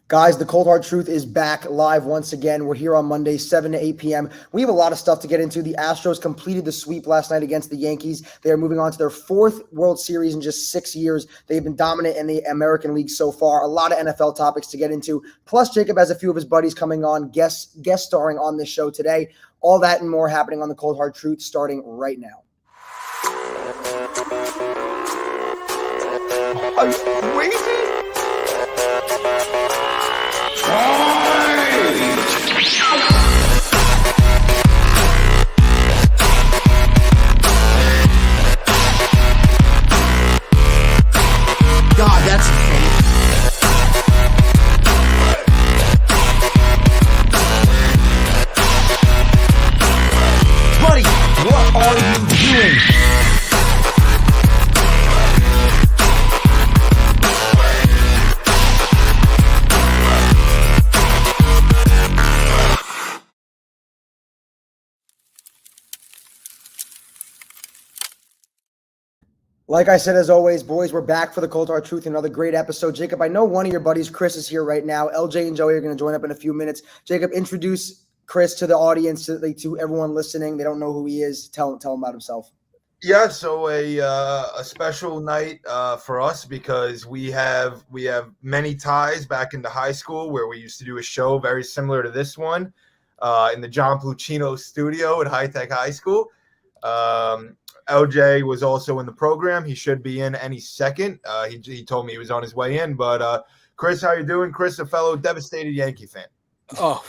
Guys, the Cold Hard Truth is back live once again. We're here on Monday, 7 to 8 p.m. We have a lot of stuff to get into. The Astros completed the sweep last night against the Yankees. They are moving on to their fourth World Series in just 6 years. They've been dominant in the American League so far. A lot of NFL topics to get into. Plus, Jacob has a few of his buddies coming on, guest starring on this show today. All that and more happening on the Cold Hard Truth starting right now. Are you crazy? God, that's insane. Buddy, what are you doing? Like I said, as always, boys, we're back for the Cold Hard Truth, another great episode. Jacob, I know one of your buddies, Chris, is here right now. LJ and Joey are going to join up in a few minutes. Jacob, introduce Chris to the audience, to everyone listening. They don't know who he is. Tell him about himself. Yeah, so a special night for us because we have many ties back into high school where we used to do a show very similar to this one in the John Pluchino studio at High Tech High School. LJ was also in the program. He should be in any second. He told me he was on his way in. But Chris, how you doing? Chris, a fellow devastated Yankee fan. Oh,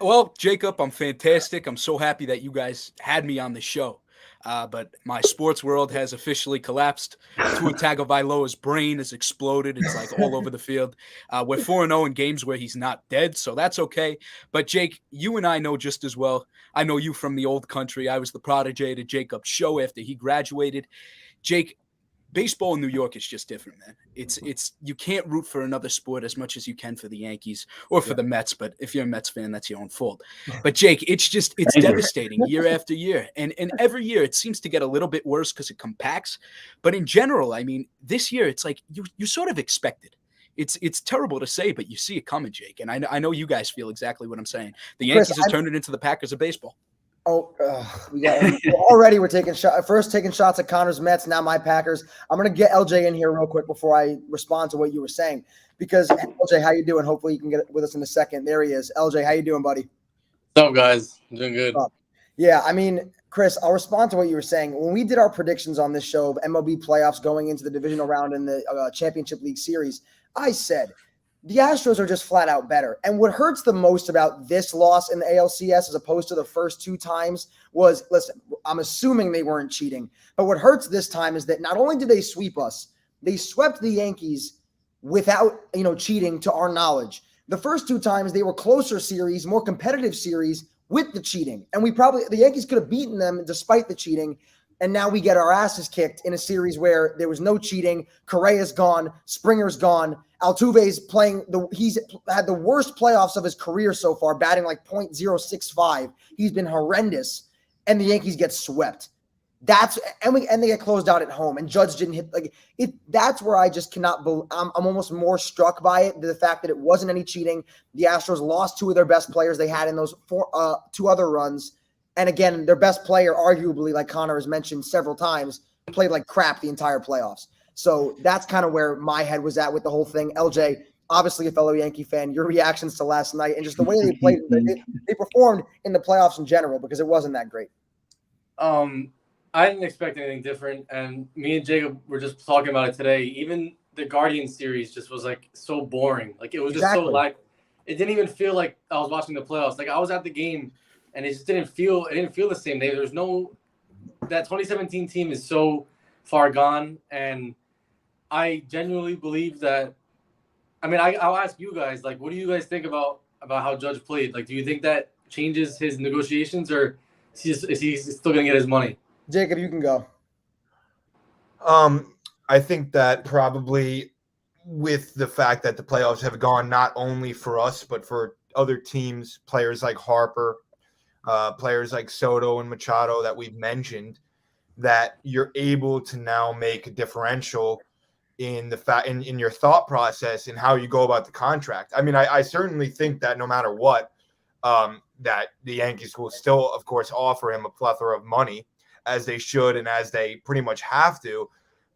well, Jacob, I'm fantastic. I'm so happy that you guys had me on the show. But my sports world has officially collapsed. Tua Tagovailoa's brain has exploded. It's like all over the field. We're 4-0 in games where he's not dead, so that's okay. But, Jake, you and I know just as well. I know you from the old country. I was the protege to Jacob's show after he graduated. Jake, baseball in New York is just different, man. It's you can't root for another sport as much as you can for the Yankees or for the Mets. But if you're a Mets fan, that's your own fault. But Jake, it's devastating year after year, and every year it seems to get a little bit worse because it compacts. But in general, I mean, this year it's like you sort of expect it. It's terrible to say, but you see it coming, Jake. And I know you guys feel exactly what I'm saying. The Yankees has turned it into the Packers of baseball. We're taking shots at Conor's Mets, now my Packers. I'm gonna get LJ in here real quick before I respond to what you were saying, because LJ, how you doing? Hopefully you can get with us in a second. There he is. LJ, how you doing, buddy? What's up, guys? I'm doing good. Yeah, I mean, Chris, I'll respond to what you were saying. When we did our predictions on this show of MLB playoffs going into the divisional round in the Championship League Series, I said the Astros are just flat out better. And what hurts the most about this loss in the ALCS as opposed to the first two times was, listen, I'm assuming they weren't cheating, but what hurts this time is that not only did they sweep us, they swept the Yankees without, cheating to our knowledge. The first two times they were closer series, more competitive series with the cheating. And the Yankees could have beaten them despite the cheating. And now we get our asses kicked in a series where there was no cheating. Correa's gone. Springer's gone. Altuve's he's had the worst playoffs of his career so far, batting like .065. He's been horrendous. And the Yankees get swept. And they get closed out at home. And Judge didn't hit that's where I just cannot believe. I'm almost more struck by it, the fact that it wasn't any cheating. The Astros lost two of their best players they had in those two other runs. And again, their best player, arguably, like Conor has mentioned several times, played like crap the entire playoffs. So that's kind of where my head was at with the whole thing. LJ, obviously a fellow Yankee fan, your reactions to last night and just the way they played, they performed in the playoffs in general, because it wasn't that great. I didn't expect anything different, and me and Jacob were just talking about it today. Even the Guardian series just was like so boring. Like it was just so it didn't even feel like I was watching the playoffs. Like I was at the game. And it just didn't feel the same. That 2017 team is so far gone. And I genuinely believe that, I'll ask you guys, like, what do you guys think about how Judge played? Like, do you think that changes his negotiations, or is he still going to get his money? Jacob, you can go. I think that probably with the fact that the playoffs have gone not only for us, but for other teams, players like Harper, players like Soto and Machado that we've mentioned, that you're able to now make a differential in your thought process and how you go about the contract. I mean, I certainly think that no matter what, that the Yankees will still, of course, offer him a plethora of money, as they should and as they pretty much have to.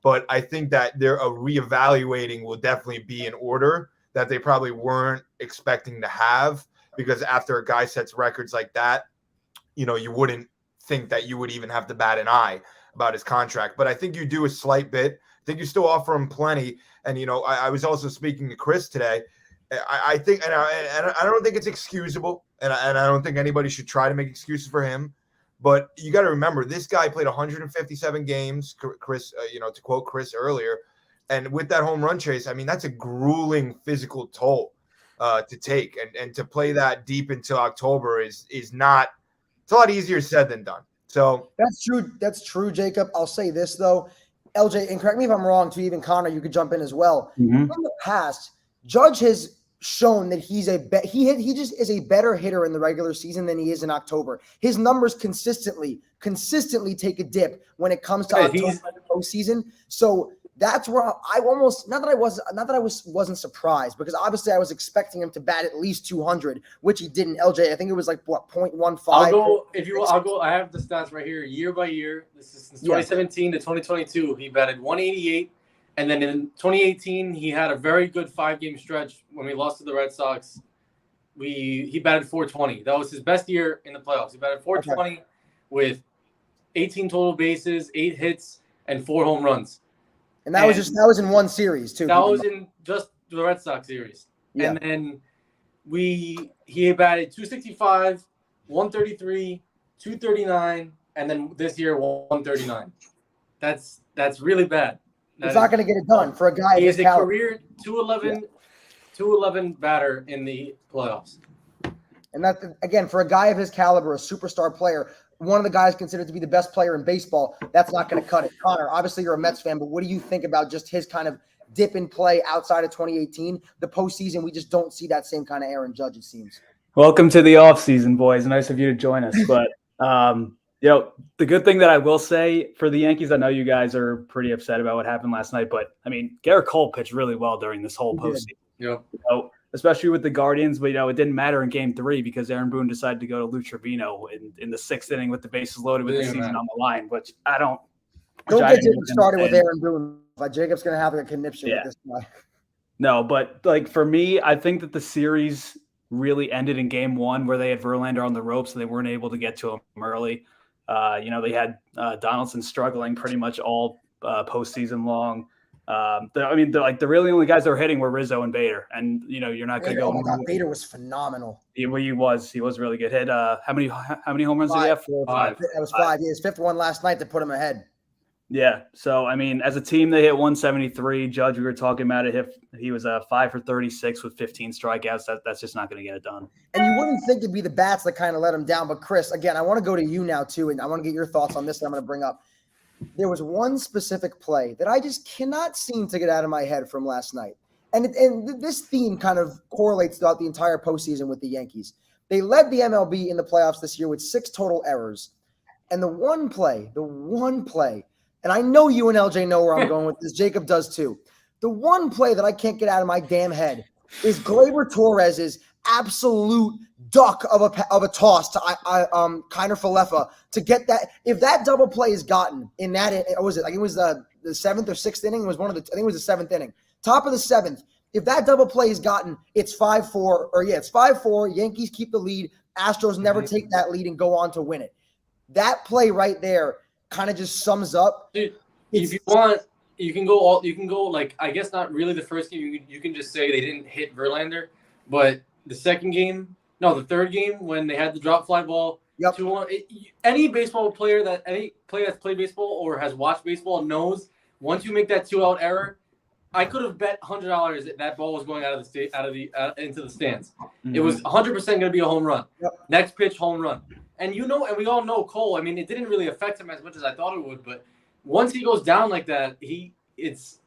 But I think that a reevaluating will definitely be in order that they probably weren't expecting to have, because after a guy sets records like that, you wouldn't think that you would even have to bat an eye about his contract. But I think you do a slight bit. I think you still offer him plenty. And, I was also speaking to Chris today. I think, and I don't think it's excusable, and I don't think anybody should try to make excuses for him. But you got to remember, this guy played 157 games, Chris, to quote Chris earlier. And with that home run chase, I mean, that's a grueling physical toll to take. And to play that deep until October is not – it's a lot easier said than done. So that's true. That's true, Jacob. I'll say this, though. LJ, and correct me if I'm wrong, too, even Conor, you could jump in as well. Mm-hmm. In the past, Judge has shown that he just is a better hitter in the regular season than he is in October. His numbers consistently take a dip when it comes to October and the postseason. So that's where I almost not that I wasn't surprised, because obviously I was expecting him to bat at least 200, which he didn't. LJ, I think it was like what 0.15. I'll go. I have the stats right here, year by year. This is since 2017 to 2022. He batted 188. And then in 2018, he had a very good 5-game stretch when we lost to the Red Sox. He batted 420. That was his best year in the playoffs. He batted 420 with 18 total bases, 8 hits, and 4 home runs. And that was in one series too. That was in just the Red Sox series. Yeah. And then he batted 265, 133, 239, and then this year 139. That's really bad. He's not going to get it done for a guy. He is a career 211 batter in the playoffs. And that, again, for a guy of his caliber, a superstar player, one of the guys considered to be the best player in baseball, that's not going to cut it. Conor, obviously you're a Mets fan, but what do you think about just his kind of dip in play outside of 2018? The postseason, we just don't see that same kind of Aaron Judge, it seems. Welcome to the offseason, boys. Nice of you to join us. But the good thing that I will say for the Yankees, I know you guys are pretty upset about what happened last night, but I mean, Garrett Cole pitched really well during this whole postseason. Yeah. Especially with the Guardians, but it didn't matter in Game 3 because Aaron Boone decided to go to Lou Trevino in the 6th inning with the bases loaded with the season on the line, which I don't. Don't get started with Aaron Boone. But Jacob's going to have a conniption with this guy. No, but for me, I think that the series really ended in Game 1 where they had Verlander on the ropes and they weren't able to get to him early. They had Donaldson struggling pretty much all postseason long. The really only guys that were hitting were Rizzo and Bader, and you're not going to go. Oh my God, Bader was phenomenal. He was really good. Hit how many home runs did he have? 4 or 5? That was 5. His 5th one last night to put him ahead. Yeah. So I mean, as a team, they hit 173. Judge, we were talking about it. He was 5 for 36 with 15 strikeouts. That's just not going to get it done. And you wouldn't think it'd be the bats that kind of let him down. But Chris, again, I want to go to you now too, and I want to get your thoughts on this. That I'm going to bring up. There was one specific play that I just cannot seem to get out of my head from last night. And this theme kind of correlates throughout the entire postseason with the Yankees. They led the MLB in the playoffs this year with 6 total errors. And the one play, and I know you and LJ know where I'm going with this. Jacob does too. The one play that I can't get out of my damn head is Gleyber Torres's absolute duck of a toss to Conor Falefa to get that. If that double play is gotten in that, it was the 7th or 6th inning. It was I think it was the 7th inning, top of the 7th. If that double play is gotten, it's 5-4. It's 5-4. Yankees keep the lead. Astros never take that lead and go on to win it. That play right there kind of just sums up. Dude, if you want, you can go like, I guess not really the first game. You can just say they didn't hit Verlander, but the the third game when they had the drop fly ball. Yep. 2-1. Any baseball player any player that's played baseball or has watched baseball knows once you make that 2-out error, I could have bet $100 that that ball was going into the stands. Mm-hmm. It was 100% going to be a home run. Yep. Next pitch, home run. And we all know Cole. I mean, it didn't really affect him as much as I thought it would, but once he goes down like that, it's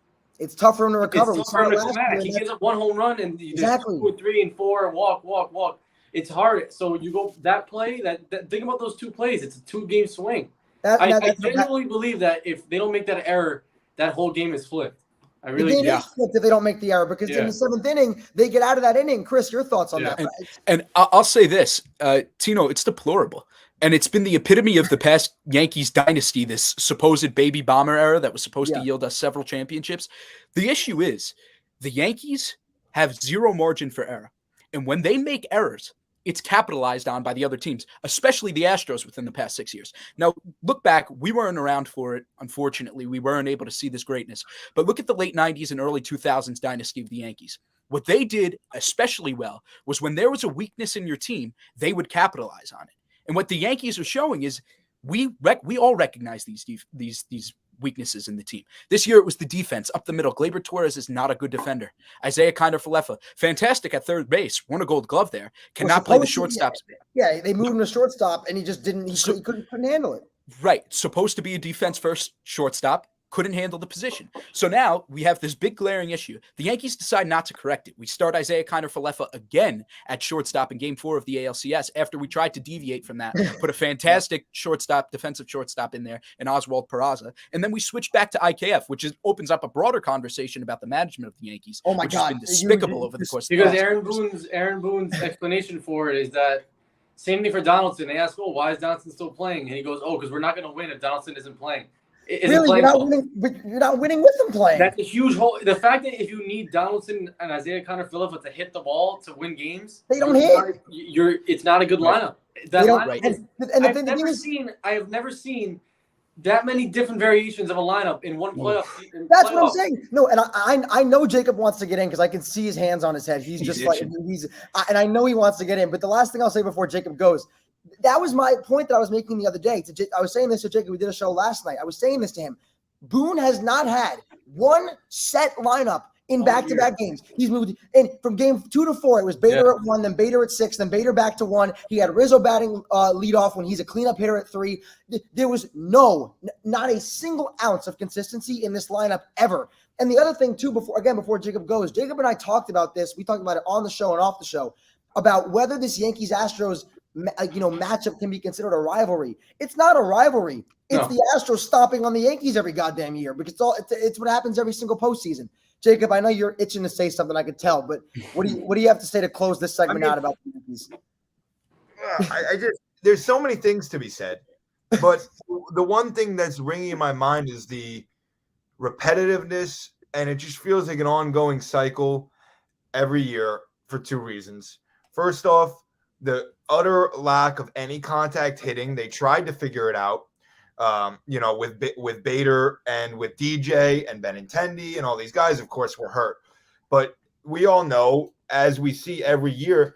tough for him to recover. It's tough for him to come back. He gives up one home run and you just 2, 3, and 4, walk. It's hard. So you go that play. That think about those 2 plays. It's a 2-game swing. I genuinely believe that if they don't make that error, that whole game is flipped. I really the game is flipped if they don't make the error because in the 7th inning they get out of that inning. Chris, your thoughts on that? And I'll say this, Tino, it's deplorable. And it's been the epitome of the past Yankees dynasty, this supposed baby bomber era that was supposed to yield us several championships. The issue is the Yankees have zero margin for error. And when they make errors, it's capitalized on by the other teams, especially the Astros within the past 6 years. Now, look back, we weren't around for it. Unfortunately, we weren't able to see this greatness. But look at the late 90s and early 2000s dynasty of the Yankees. What they did especially well was when there was a weakness in your team, they would capitalize on it. And what the Yankees are showing is we all recognize these weaknesses in the team. This year it was the defense up the middle. Gleyber Torres is not a good defender. Isaiah Conor, fantastic at third base, won a Gold Glove there. Cannot play the shortstops. Yeah, they moved him to shortstop, and he just didn't. He couldn't handle it. Right, supposed to be a defense first shortstop. Couldn't handle the position. So now we have this big glaring issue. The Yankees decide not to correct it. We start Isaiah Conor again at shortstop in Game 4 of the ALCS after we tried to deviate from that, put a fantastic defensive shortstop in there, and Oswald Peraza. And then we switch back to IKF, which opens up a broader conversation about the management of the Yankees. Oh my which God. has been despicable over the course of the because Aaron Boone's explanation for it is that same thing for Donaldson. They ask, why is Donaldson still playing? And he goes, because we're not going to win if Donaldson isn't playing. Really, you're not winning with them playing. That's a huge hole. The fact that if you need Donaldson and Isaiah Conor to hit the ball to win games, they don't hit. It's not a good lineup. That lineup I have never seen that many different variations of a lineup in one playoff. That's what I'm saying. No, and I know Jacob wants to get in because I can see his hands on his head. He's just like and I know he wants to get in. But the last thing I'll say before Jacob goes. That was my point that I was making the other day. I was saying this to Jacob. We did a show last night. I was saying this to him. Boone has not had one set lineup in back-to-back games. He's moved in from game 2 to 4. It was Bader at 1, then Bader at 6, then Bader back to 1. He had Rizzo batting leadoff when he's a cleanup hitter at 3. There was not a single ounce of consistency in this lineup ever. And the other thing too, before Jacob goes, Jacob and I talked about this. We talked about it on the show and off the show about whether this Yankees-Astros matchup can be considered a rivalry. It's not a rivalry. It's the Astros stomping on the Yankees every goddamn year because it's what happens every single postseason. Jacob, I know you're itching to say something. I could tell, but what do you have to say to close this segment out about the Yankees? There's so many things to be said, but the one thing that's ringing in my mind is the repetitiveness, and it just feels like an ongoing cycle every year for 2 reasons. First off, the utter lack of any contact hitting. They tried to figure it out, with Bader and with DJ and Benintendi and all these guys, of course, were hurt. But we all know, as we see every year,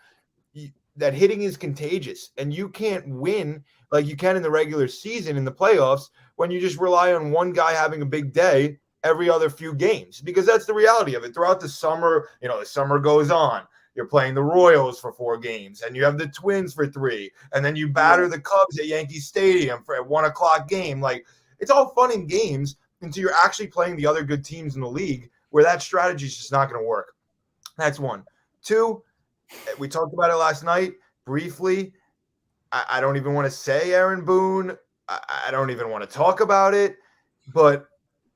that hitting is contagious. And you can't win like you can in the regular season in the playoffs when you just rely on one guy having a big day every other few games. Because that's the reality of it. Throughout the summer, the summer goes on. You're playing the Royals for 4 games, and you have the Twins for 3, and then you batter the Cubs at Yankee Stadium for a 1:00 game. Like, it's all fun and games until you're actually playing the other good teams in the league, where that strategy is just not going to work. That's 1. 2, we talked about it last night briefly. I don't even want to say Aaron Boone. I don't even want to talk about it. But,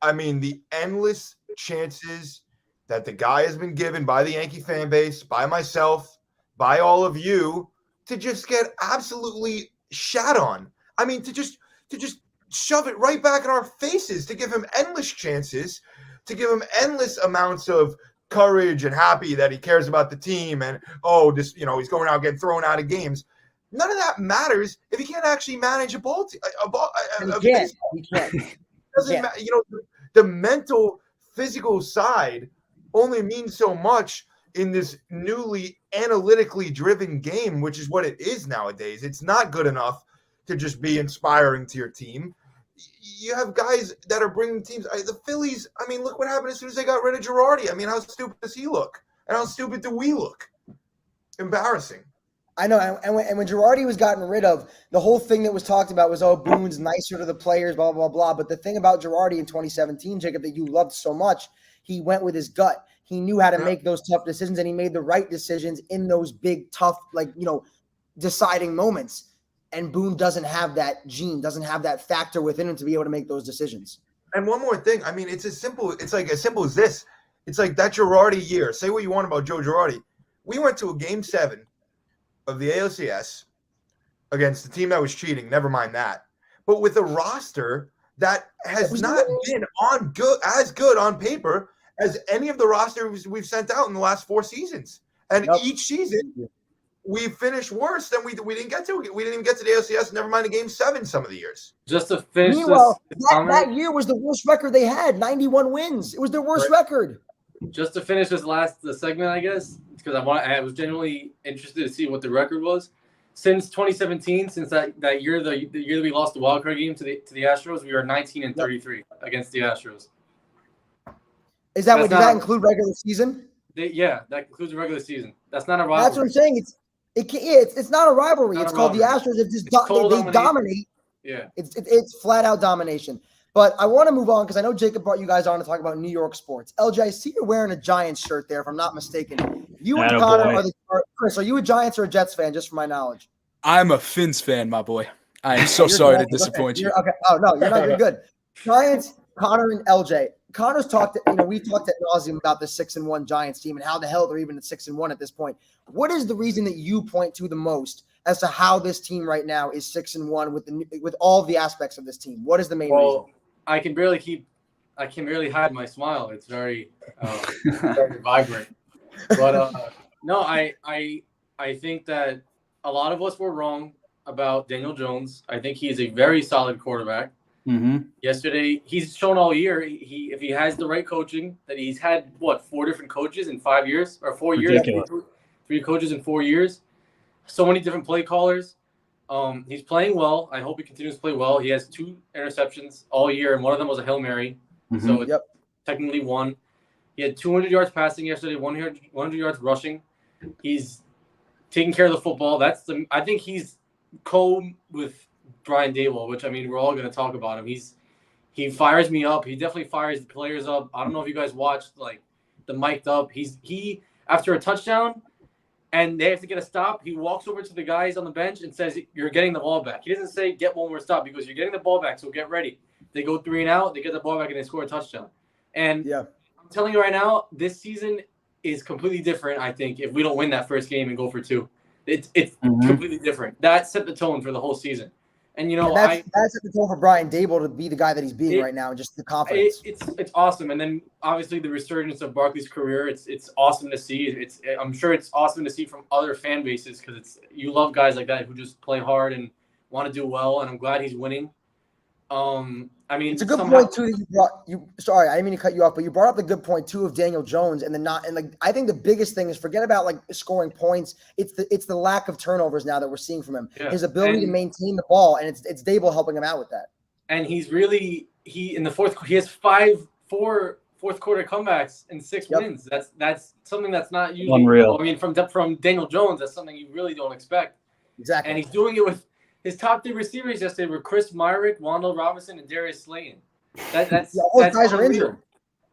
I mean, the endless chances that the guy has been given by the Yankee fan base, by myself, by all of you, to just get absolutely shat on. I mean, to just shove it right back in our faces, to give him endless chances, to give him endless amounts of courage and happy that he cares about the team and, he's going out getting thrown out of games. None of that matters if he can't actually manage a ball. He can't. Doesn't matter. The mental, physical side only means so much in this newly analytically driven game, which is what it is nowadays. It's not good enough to just be inspiring to your team. You have guys that are bringing teams. The Phillies, I mean, look what happened as soon as they got rid of Girardi. I mean, how stupid does he look? And how stupid do we look? Embarrassing. I know, and when Girardi was gotten rid of, the whole thing that was talked about was, Boone's nicer to the players, blah, blah, blah. But the thing about Girardi in 2017, Jacob, that you loved so much, he went with his gut. He knew how to make those tough decisions, and he made the right decisions in those big, tough, deciding moments. And Boone doesn't have that gene, doesn't have that factor within him to be able to make those decisions. And one more thing. I mean, it's as simple as this. It's like that Girardi year. Say what you want about Joe Girardi. We went to a Game 7 of the ALCS against the team that was cheating. Never mind that. But with a roster that has not been as good on paper as any of the rosters we've sent out in the last 4 seasons. And each season, we finished worse than we didn't get to. We didn't even get to the ALCS. Never mind the Game 7 some of the years. Just to finish Meanwhile, that year was the worst record they had, 91 wins. It was their worst record. Just to finish the segment, I guess, because I was genuinely interested to see what the record was. Since 2017, since that year, the year that we lost the wild card game to the Astros, we are 19-33 against the Astros. Does that include regular season? Yeah, that includes the regular season. That's not a rivalry. That's what I'm saying. It's not a rivalry. It's called the Astros. They dominate. Yeah, it's flat out domination. But I want to move on because I know Jacob brought you guys on to talk about New York sports. LJ, I see you're wearing a Giants shirt there, if I'm not mistaken. You and Conor Chris, are you a Giants or a Jets fan, just for my knowledge? I'm a Finns fan, my boy. I am so sorry to disappoint you. Okay. Oh, no, you're not. You're good. Giants, Conor, and LJ. Conor's talked, we talked ad nauseum about the 6-1 Giants team and how the hell they're even at 6-1 at this point. What is the reason that you point to the most as to how this team right now is 6-1 with all of the aspects of this team? What is the main reason? I can barely hide my smile. It's very, very vibrant. But no, I think that a lot of us were wrong about Daniel Jones. I think he is a very solid quarterback. Mm-hmm. Yesterday, he's shown all year. If he has the right coaching, that he's had 4 different coaches in 5 years or 4 years, 3 coaches in 4 years. So many different play callers. He's playing well. I hope he continues to play well. He has 2 interceptions all year, and one of them was a Hail Mary. Mm-hmm. So it's technically 1. He had 200 yards passing yesterday, 100 yards rushing. He's taking care of the football. I think he's with Brian Daboll, which, I mean, we're all going to talk about him. He fires me up. He definitely fires the players up. I don't know if you guys watched the mic'd up. He after a touchdown and they have to get a stop, he walks over to the guys on the bench and says, "You're getting the ball back." He doesn't say get one more stop because you're getting the ball back, so get ready. They go 3 and out, they get the ball back, and they score a touchdown. And I'm telling you right now, this season is completely different, I think, if we don't win that first game and go for 2. It's completely different. That set the tone for the whole season. And, that's at the tone for Brian Daboll to be the guy that he's being right now, and just the confidence. It's awesome. And then, obviously, the resurgence of Barkley's career, it's awesome to see. I'm sure it's awesome to see from other fan bases because you love guys like that who just play hard and want to do well, and I'm glad he's winning. I mean, it's a good point too that you brought. Sorry, I didn't mean to cut you off, but you brought up the good point too of Daniel Jones, and I think the biggest thing is forget about scoring points. It's the lack of turnovers now that we're seeing from him. Yeah. His ability to maintain the ball, and it's Daboll helping him out with that. And he's really in the fourth. He has 4 fourth quarter comebacks and 6 wins. That's something that's not usually unreal. I mean, from Daniel Jones, that's something you really don't expect. Exactly, and he's doing it with. His top 3 receivers yesterday were Chris Myrick, Wandale Robinson, and Darius Slayton. All those guys are injured.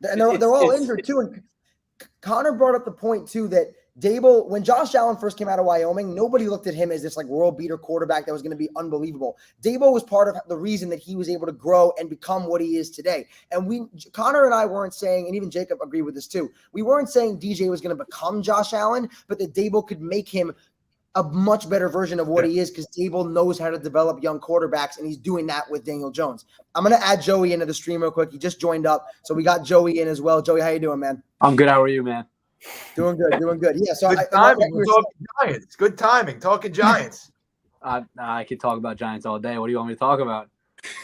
And they're all injured too. And Conor brought up the point too that Daboll, when Josh Allen first came out of Wyoming, nobody looked at him as this world beater quarterback that was going to be unbelievable. Daboll was part of the reason that he was able to grow and become what he is today. And Conor and I weren't saying, and even Jacob agreed with this too, we weren't saying DJ was going to become Josh Allen, but that Daboll could make him a much better version of what he is because Daboll knows how to develop young quarterbacks, and he's doing that with Daniel Jones. I'm going to add Joey into the stream real quick. He just joined up, so we got Joey in as well. Joey, how you doing, man? I'm good. How are you, man? Doing good. Yeah, so good timing. We're talking Giants. Good timing. Talking Giants. I could talk about Giants all day. What do you want me to talk about?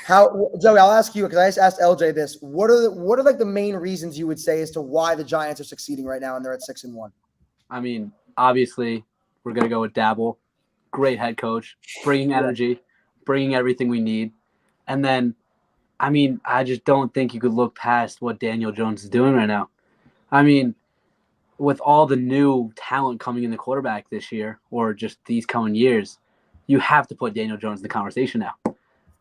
Joey, I'll ask you because I just asked LJ this. What are the main reasons you would say as to why the Giants are succeeding right now and they're at 6-1? I mean, obviously, we're going to go with Daboll. Great head coach, bringing energy, bringing everything we need. And then, I mean, I just don't think you could look past what Daniel Jones is doing right now. I mean, with all the new talent coming in the quarterback this year or just these coming years, you have to put Daniel Jones in the conversation now.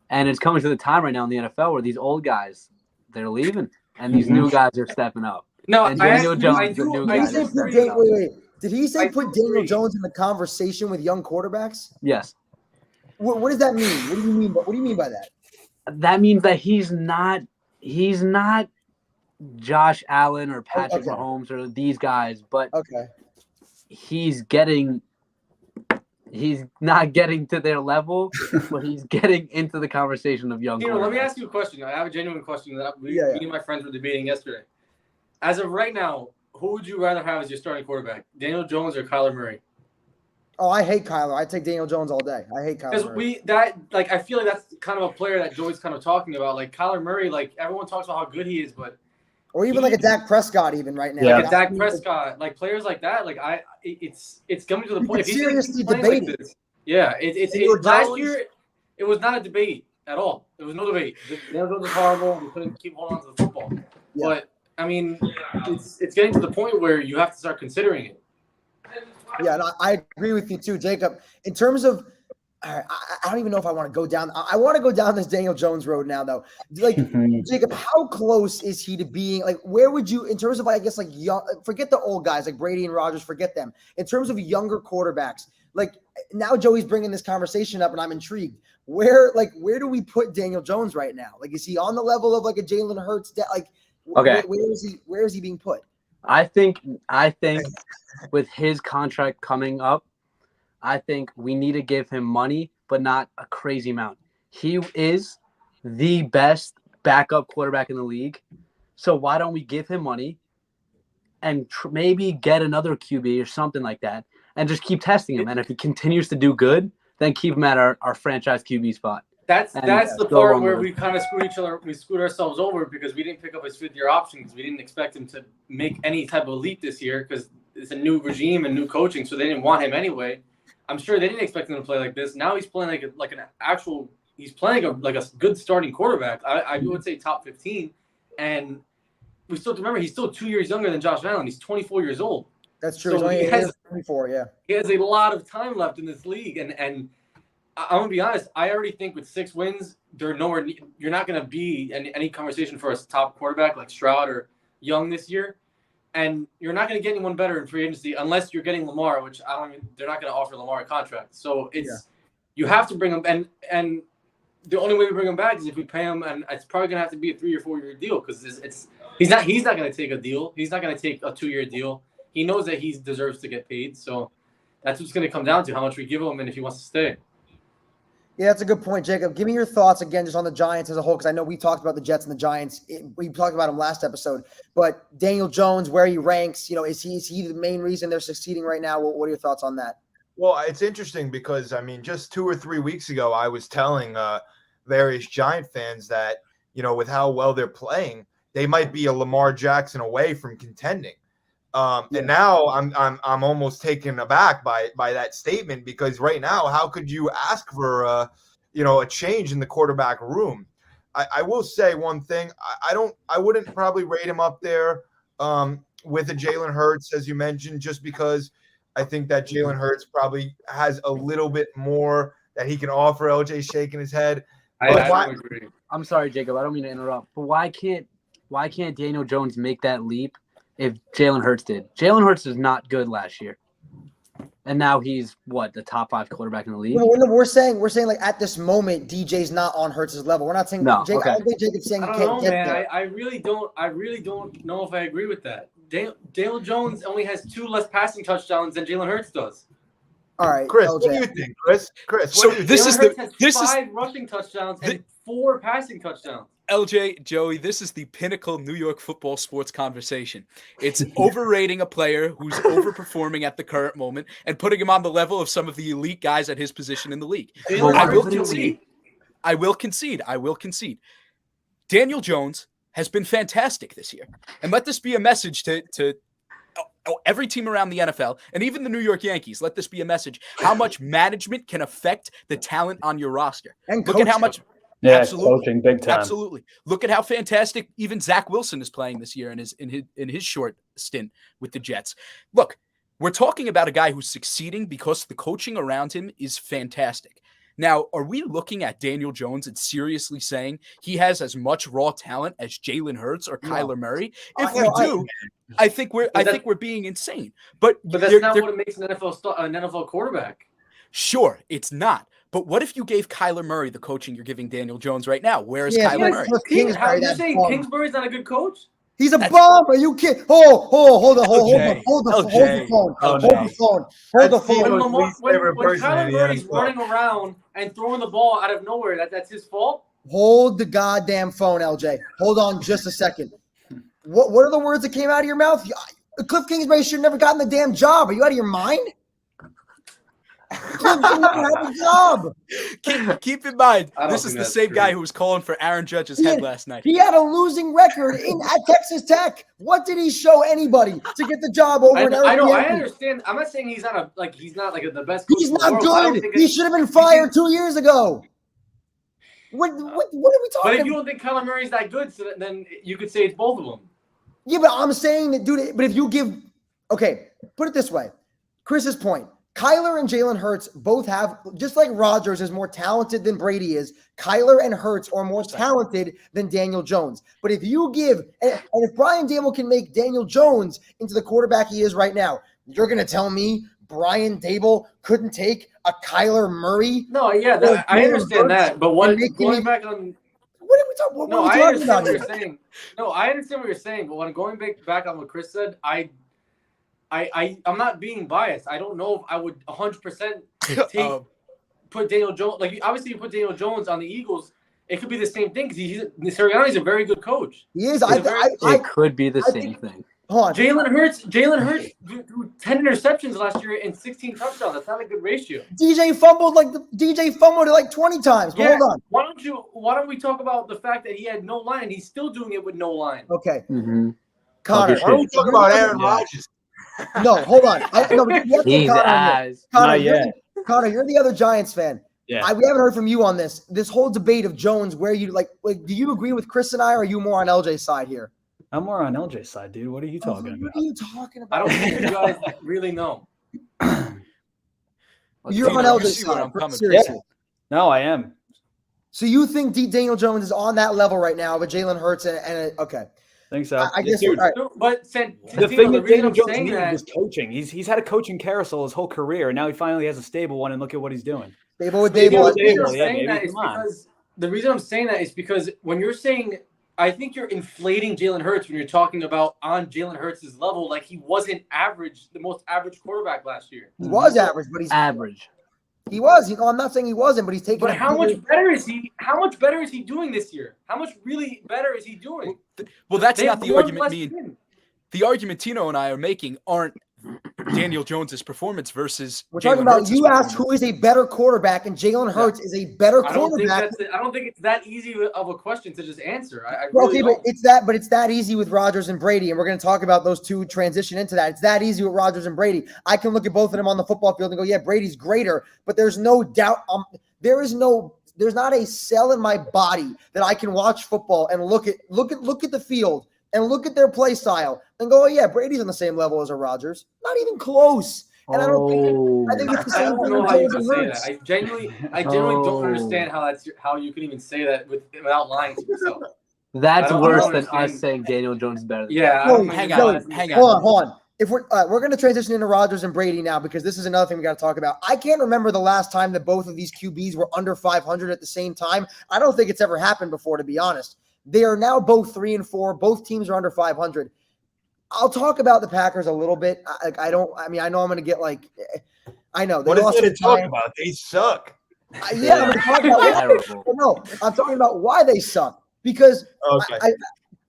And it's coming to the time right now in the NFL where these old guys, they're leaving, and these new guys are stepping up. No, and Daniel Jones is the new guy. Wait. Did he say put Daniel Jones in the conversation with young quarterbacks? Yes. What does that mean? What do you mean by that? That means that he's not he's not Josh Allen or Patrick Okay. Mahomes or these guys, but Okay. he's not getting to their level, but he's getting into the conversation of young. Let me ask you a question. I have a genuine question that me and my friends were debating yesterday. As of right now, who would you rather have as your starting quarterback, Daniel Jones or Kyler Murray? Oh, I hate Kyler. I take Daniel Jones all day. I hate Kyler Murray. I feel like that's kind of a player that Joey's kind of talking about. Like Kyler Murray, like everyone talks about how good he is, but or even like a Dak Prescott, even right now. Yeah. Like a Dak Prescott, like players like that. Like it's coming to the point. If he's seriously playing debating. like this, yeah. Last year, it was not a debate at all. There was no debate. Daniel Jones was horrible. We couldn't keep holding on to the football. Yeah. But I mean, it's getting to the point where you have to start considering it. Yeah, and I agree with you too, Jacob. In terms of, I don't even know if I want to go down. I want to go down this Daniel Jones road now, though. Like, Jacob, how close is he to being like? Where would you, in terms of, I guess, like young? Forget the old guys like Brady and Rodgers. Forget them. In terms of younger quarterbacks, like now Joey's bringing this conversation up, and I'm intrigued. Where do we put Daniel Jones right now? Like, is he on the level of like a Jalen Hurts? Like, Okay, where is he being put? I think with his contract coming up, I think we need to give him money, but not a crazy amount. He is the best backup quarterback in the league. So why don't we give him money and maybe get another QB or something like that and just keep testing him? And if he continues to do good, then keep him at our franchise QB spot. That's the part where we kind of screwed ourselves over because we didn't pick up his fifth-year option because we didn't expect him to make any type of leap this year because it's a new regime and new coaching, so they didn't want him anyway. I'm sure they didn't expect him to play like this. Now he's playing he's playing a good starting quarterback. I would say top 15, and we still have to remember he's still 2 years younger than Josh Allen. He's 24 years old. That's true. So he has 24. Yeah, he has a lot of time left in this league, and I'm gonna be honest. I already think with 6 wins, they're nowhere. You're not gonna be in any conversation for a top quarterback like Stroud or Young this year, and you're not gonna get anyone better in free agency unless you're getting Lamar, which they're not gonna offer Lamar a contract. So you have to bring him, and the only way we bring him back is if we pay him, and it's probably gonna have to be a 3 or 4 year deal because he's not gonna take a deal. He's not gonna take a 2-year deal. He knows that he deserves to get paid. So that's what's gonna come down to how much we give him and if he wants to stay. Yeah, that's a good point, Jacob. Give me your thoughts again just on the Giants as a whole, because I know we talked about the Jets and the Giants. We talked about them last episode. But Daniel Jones, where he ranks, is he the main reason they're succeeding right now? What are your thoughts on that? Well, it's interesting because, I mean, just 2 or 3 weeks ago, I was telling various Giant fans that, with how well they're playing, they might be a Lamar Jackson away from contending. And now I'm almost taken aback by that statement because right now, how could you ask for a change in the quarterback room? I will say one thing. I wouldn't probably rate him up there with a Jalen Hurts, as you mentioned, just because I think that Jalen Hurts probably has a little bit more that he can offer. LJ's shaking his head. I agree. I'm sorry, Jacob. I don't mean to interrupt, but why can't Daniel Jones make that leap if Jalen Hurts did? Jalen Hurts is not good last year, and now he's the top 5 quarterback in the league. We're saying like at this moment, DJ's not on Hurts' level. We're not saying no. I don't think Jacob's saying he can't get there. I really don't know if I agree with that. Daniel Jones only has 2 less passing touchdowns than Jalen Hurts does. All right, Chris, LJ. what do you think, Chris? So this is has 5 rushing touchdowns and 4 passing touchdowns. LJ, Joey, this is the pinnacle New York football sports conversation. It's overrating a player who's overperforming at the current moment and putting him on the level of some of the elite guys at his position in the league. I will concede. Daniel Jones has been fantastic this year. And let this be a message to every team around the NFL and even the New York Yankees. Let this be a message how much management can affect the talent on your roster. And look at how much coaching big time. Absolutely. Look at how fantastic even Zach Wilson is playing this year in his short stint with the Jets. Look, we're talking about a guy who's succeeding because the coaching around him is fantastic. Now, are we looking at Daniel Jones and seriously saying he has as much raw talent as Jalen Hurts or Kyler Murray? If we do, I think we're being insane. But that's not what makes an NFL quarterback. Sure, it's not. But what if you gave Kyler Murray the coaching you're giving Daniel Jones right now? Where is Yeah, Kyler Murray? You're saying Kingsbury's not a good coach? He's a bum. Are you kidding? Hold the phone. Hold the phone. When Kyler Murray's running around and throwing the ball out of nowhere, that's his fault? Hold the goddamn phone, LJ. Hold on just a second. What are the words that came out of your mouth? Cliff Kingsbury should have never gotten the damn job. Are you out of your mind? Cliff should never have a job. Keep in mind, this is the same guy who was calling for Aaron Judge's head last night. He had a losing record at Texas Tech. What did he show anybody to get the job over in Arizona? I understand. I'm not saying he's not the best coach. He's not good. He should have been fired 2 years ago. What are we talking about? But if you don't think Kyler Murray's that good, so then you could say it's both of them. Yeah, but I'm saying that, dude, but if you put it this way, Chris's point, Kyler and Jalen Hurts both have, just like Rodgers is more talented than Brady is, Kyler and Hurts are more talented than Daniel Jones. But if you give, and if Brian Daboll can make Daniel Jones into the quarterback he is right now, you're going to tell me Brian Daboll couldn't take a Kyler Murray? No, yeah, I understand that. But going back on... What are we talking about? No, I understand what you're saying. No, I understand what you're saying. But when going back on what Chris said, I'm not being biased. I don't know if I would 100% put Daniel Jones. Like, obviously, you put Daniel Jones on the Eagles, it could be the same thing because Sirianni's a very good coach. He is. It could be the same thing. Hold on. Jalen Hurts threw 10 interceptions last year and 16 touchdowns. That's not a good ratio. DJ fumbled it like 20 times. But hold on. Why don't we talk about the fact that he had no line and he's still doing it with no line? Okay. Mm-hmm. Connor, why don't we talk about Aaron Rodgers? No, hold on. Connor, you're the other Giants fan. Yeah. We haven't heard from you on this. This whole debate of Jones, where you like, do you agree with Chris and I, or are you more on LJ's side here? I'm more on LJ's side, dude. What are you talking about? What are you talking about? I don't think you guys really know. You're on LJ's side. Seriously. Yeah. No, I am. So you think Daniel Jones is on that level right now with Jalen Hurts and okay. I think so. I guess. Dude, right. But the thing that Daniel Jones needed was coaching. He's had a coaching carousel his whole career, and now he finally has a stable one. And look at what he's doing. Stable with Daboll. The reason I'm saying that is because when you're saying, I think you're inflating Jalen Hurts when you're talking about on Jalen Hurts' level, like he wasn't average, the most average quarterback last year. He was average, but he's average. He was. I'm not saying he wasn't, but he's taking. But how much better is he? How much better is he doing this year? How much really better is he doing? Well, that's not the argument. The argument Tino and I are making aren't Daniel Jones's performance versus. We're talking about you asked who is a better quarterback, and Jalen Hurts is a better quarterback. I don't think it's that easy of a question to just answer. But it's that easy with Rodgers and Brady, and we're going to talk about those two transition into that. It's that easy with Rodgers and Brady. I can look at both of them on the football field and go, yeah, Brady's greater, but there's no doubt. There's not a cell in my body that I can watch football and look at the field and look at their play style and go, oh yeah, Brady's on the same level as a Rodgers. Not even close. And I think it's the same thing. I don't know how you can say that. I genuinely don't understand how you can even say that without lying to yourself. That's worse than us saying Daniel Jones is better than hang on. Hold on. If we're going to transition into Rodgers and Brady now, because this is another thing we got to talk about. I can't remember the last time that both of these QBs were under 500 at the same time. I don't think it's ever happened before, to be honest. They are now both 3-4. Both teams are under 500. I'll talk about the Packers a little bit. I know I'm going to get like, I know. What is there to talk about? They suck. I'm going to talk about no, I'm talking about why they suck. Because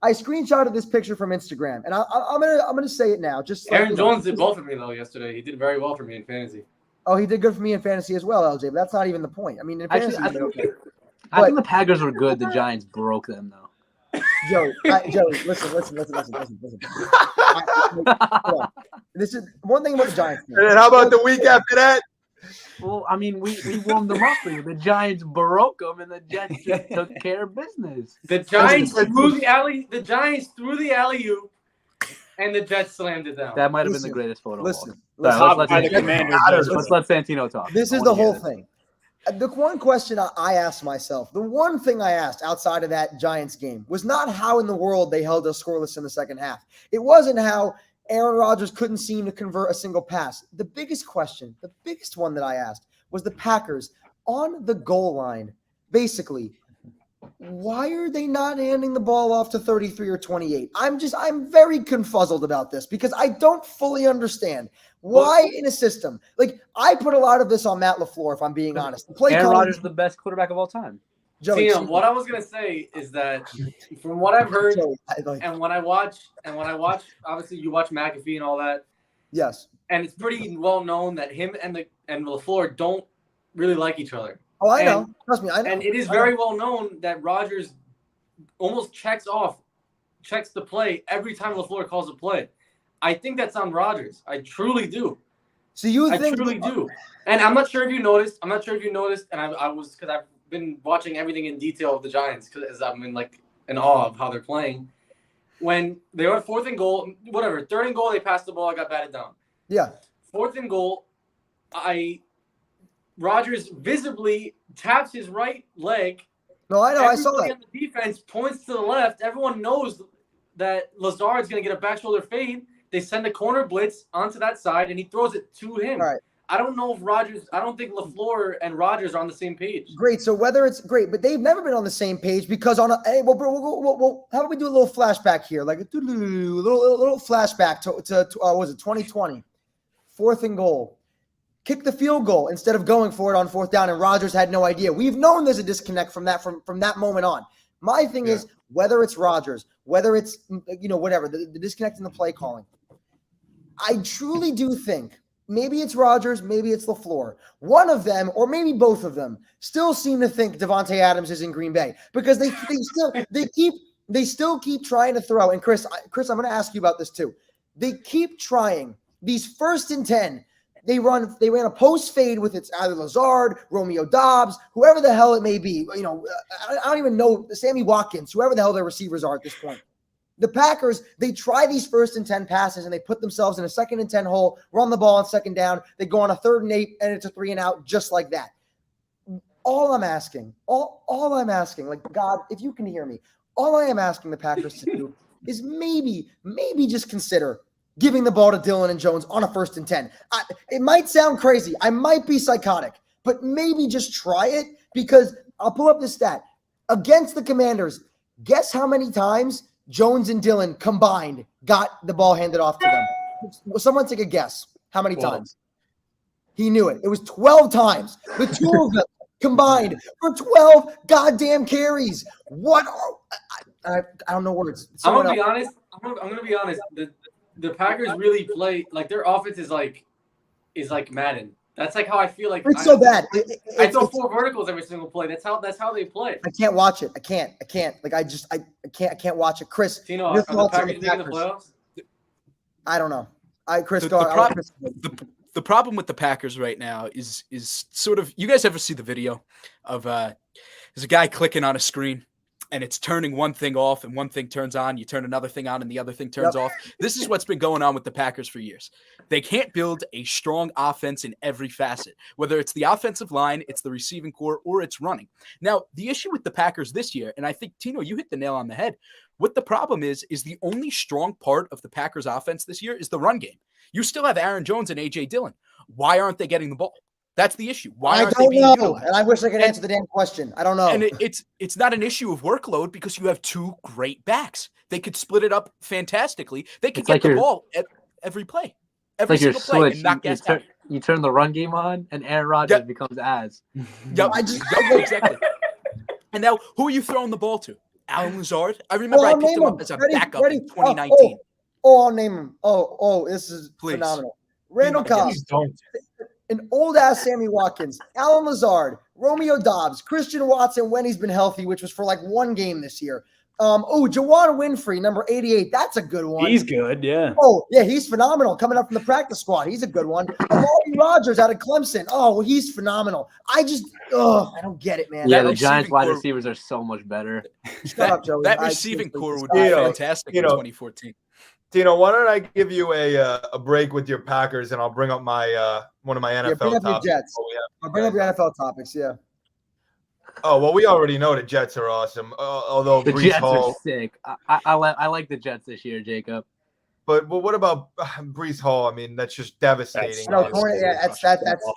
I screenshotted this picture from Instagram, and I'm gonna say it now. Just Aaron Jones did well for me though yesterday. He did very well for me in fantasy. Oh, he did good for me in fantasy as well, LJ. But that's not even the point. I mean, in fantasy, I think the Packers were good. The Giants broke them though. Joe, listen. This is one thing about the Giants. And then how about the week after that? Well, I mean, we warmed them up for you. The Giants broke them, and the Jets just took care of business. The Giants threw the alley-oop, and the Jets slammed it down. That might have been the greatest photo. Let's let Santino talk. This is the whole thing. The one question I asked myself, the one thing I asked outside of that Giants game was not how in the world they held us scoreless in the second half. It wasn't how Aaron Rodgers couldn't seem to convert a single pass. The biggest question, the biggest one that I asked was the Packers on the goal line, basically, why are they not handing the ball off to 33 or 28? I'm very confuzzled about this because I don't fully understand why in a system. Like, I put a lot of this on Matt LaFleur, if I'm being honest. Aaron Rodgers is the best quarterback of all time. Joey, Tino, what I was gonna say is that from what I've heard, Joey, and when I watch, obviously you watch McAfee and all that, yes. and it's pretty well known that him and LaFleur don't really like each other. Oh, I know. Trust me, I know. And it is very well known that Rodgers almost checks the play every time LaFleur calls a play. I think that's on Rodgers. I truly do. So you I think? truly do. And I'm not sure if you noticed. And I was because I've been watching everything in detail of the Giants because I'm in awe of how they're playing. When they were 4th and goal, whatever, 3rd and goal, they passed the ball. I got batted down. Yeah. 4th and goal, Rodgers visibly taps his right leg. No, I know. I saw that. On the defense points to the left. Everyone knows that Lazard's going to get a back shoulder fade. They send a corner blitz onto that side, and he throws it to him. All right. I don't know if I don't think LaFleur and Rodgers are on the same page. Great. So whether it's great, but they've never been on the same page because how about we do a little flashback here, like a little flashback to was it 2020, 4th and goal, kick the field goal instead of going for it on 4th down, and Rodgers had no idea. We've known there's a disconnect from that moment on. My thing is whether it's Rodgers, whether it's whatever the disconnect in the play calling. I truly do think. Maybe it's Rodgers, maybe it's LaFleur. One of them, or maybe both of them, still seem to think Devontae Adams is in Green Bay because they still keep trying to throw. And Chris, I'm going to ask you about this too. They keep trying these 1st and 10. They ran a post fade with it's either Lazard, Romeo Dobbs, whoever the hell it may be. I don't even know, Sammy Watkins, whoever the hell their receivers are at this point. The Packers, they try these 1st and 10 passes and they put themselves in a 2nd and 10 hole, run the ball on 2nd down. They go on a 3rd and 8 and it's a 3 and out just like that. All I'm asking, like God, if you can hear me, all I am asking the Packers to do is maybe just consider giving the ball to Dillon and Jones on a 1st and 10. It might sound crazy. I might be psychotic, but maybe just try it because I'll pull up this stat. Against the Commanders, guess how many times Jones and Dillon combined got the ball handed off to them? Someone take a guess. How many times? He knew it. It was 12 times. The two of them combined for 12 goddamn carries. What? I don't know words. I'm gonna be honest. I'm gonna be honest. The Packers really play like their offense is like Madden. That's like how I feel like. It's so bad. I throw 4 verticals every single play. That's how they play. I can't watch it. I can't. Like I can't watch it. Chris, Tino, are the Packers making the playoffs? I don't know. The problem with the Packers right now is sort of, you guys ever see the video of there's a guy clicking on a screen and it's turning one thing off and one thing turns on, you turn another thing on and the other thing turns off. This is what's been going on with the Packers for years. They can't build a strong offense in every facet, whether it's the offensive line, it's the receiving core, or it's running. Now, the issue with the Packers this year, and I think, Tino, you hit the nail on the head. What the problem is the only strong part of the Packers offense this year is the run game. You still have Aaron Jones and A.J. Dillon. Why aren't they getting the ball? That's the issue. Why aren't they being utilized? And I wish I could answer the damn question. I don't know. And it's not an issue of workload because you have 2 great backs. They could split it up fantastically. They could get the ball at every play. Every single play and not get out. You turn the run game on and Aaron Rodgers becomes as. Yep, exactly. And now, who are you throwing the ball to? Alan Lazard? I remember I picked him up as a backup in 2019. I'll name him. This is phenomenal. Randall Cobb, an old-ass Sammy Watkins, Alan Lazard, Romeo Dobbs, Christian Watson when he's been healthy, which was for like 1 game this year. Jawan Winfrey, number 88. That's a good one. He's good, yeah. Oh, yeah, he's phenomenal. Coming up from the practice squad. He's a good one. Amari Rogers out of Clemson. Oh, he's phenomenal. I don't get it, man. Yeah, the Giants wide receivers are so much better. Shut up, Joey. That receiving core would be fantastic in 2014. Tino, why don't I give you a break with your Packers, and I'll bring up my one of my NFL bring up topics. Your Jets. I'll bring up your NFL topics, yeah. Oh, well, we already know the Jets are awesome. Although the Breece Jets Hall, are sick. I like the Jets this year, Jacob. But what about Breece Hall? I mean, that's just devastating. No, that's terrible.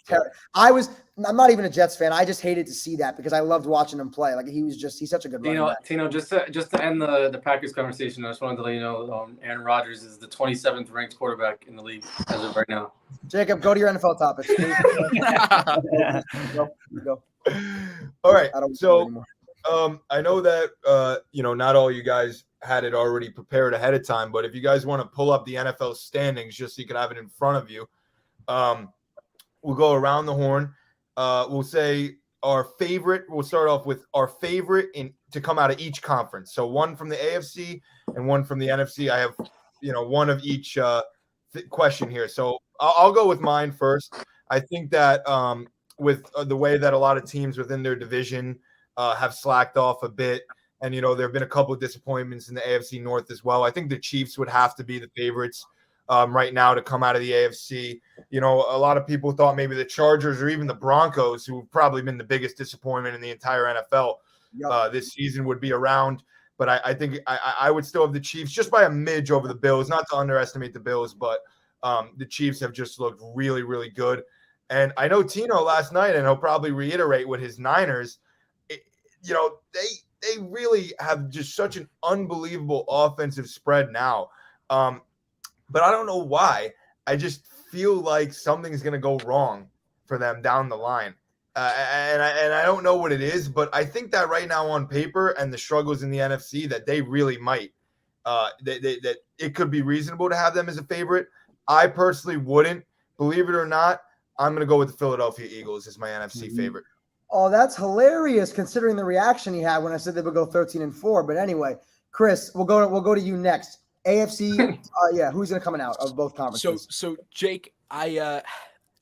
I'm not even a Jets fan. I just hated to see that because I loved watching him play. Like he's such a good running back. Tino, just to end the Packers conversation, I just wanted to let you know Aaron Rodgers is the 27th ranked quarterback in the league as of right now. Jacob, go to your NFL topics. Go. All right. So I know that not all you guys had it already prepared ahead of time, but if you guys want to pull up the NFL standings just so you can have it in front of you, we'll go around the horn. We'll say our favorite. We'll start off with our favorite to come out of each conference. So one from the AFC and one from the NFC. I have, one of each question here. So I'll go with mine first. I think that with the way that a lot of teams within their division have slacked off a bit, and there have been a couple of disappointments in the AFC North as well. I think the Chiefs would have to be the favorites right now to come out of the AFC. A lot of people thought maybe the Chargers or even the Broncos, who've probably been the biggest disappointment in the entire NFL this season, would be around. But I think I would still have the Chiefs just by a midge over the Bills. Not to underestimate the Bills, but the Chiefs have just looked really, really good. And I know Tino last night, and he'll probably reiterate with his Niners, they really have just such an unbelievable offensive spread now. But I don't know why. I just feel like something's going to go wrong for them down the line. And I don't know what it is, but I think that right now on paper and the struggles in the NFC that they really might, that it could be reasonable to have them as a favorite. I personally wouldn't. Believe it or not, I'm going to go with the Philadelphia Eagles as my NFC favorite. Oh, that's hilarious considering the reaction he had when I said they would go 13-4. But anyway, Chris, we'll go to you next. AFC, who's going to come out of both conferences? So Jake, I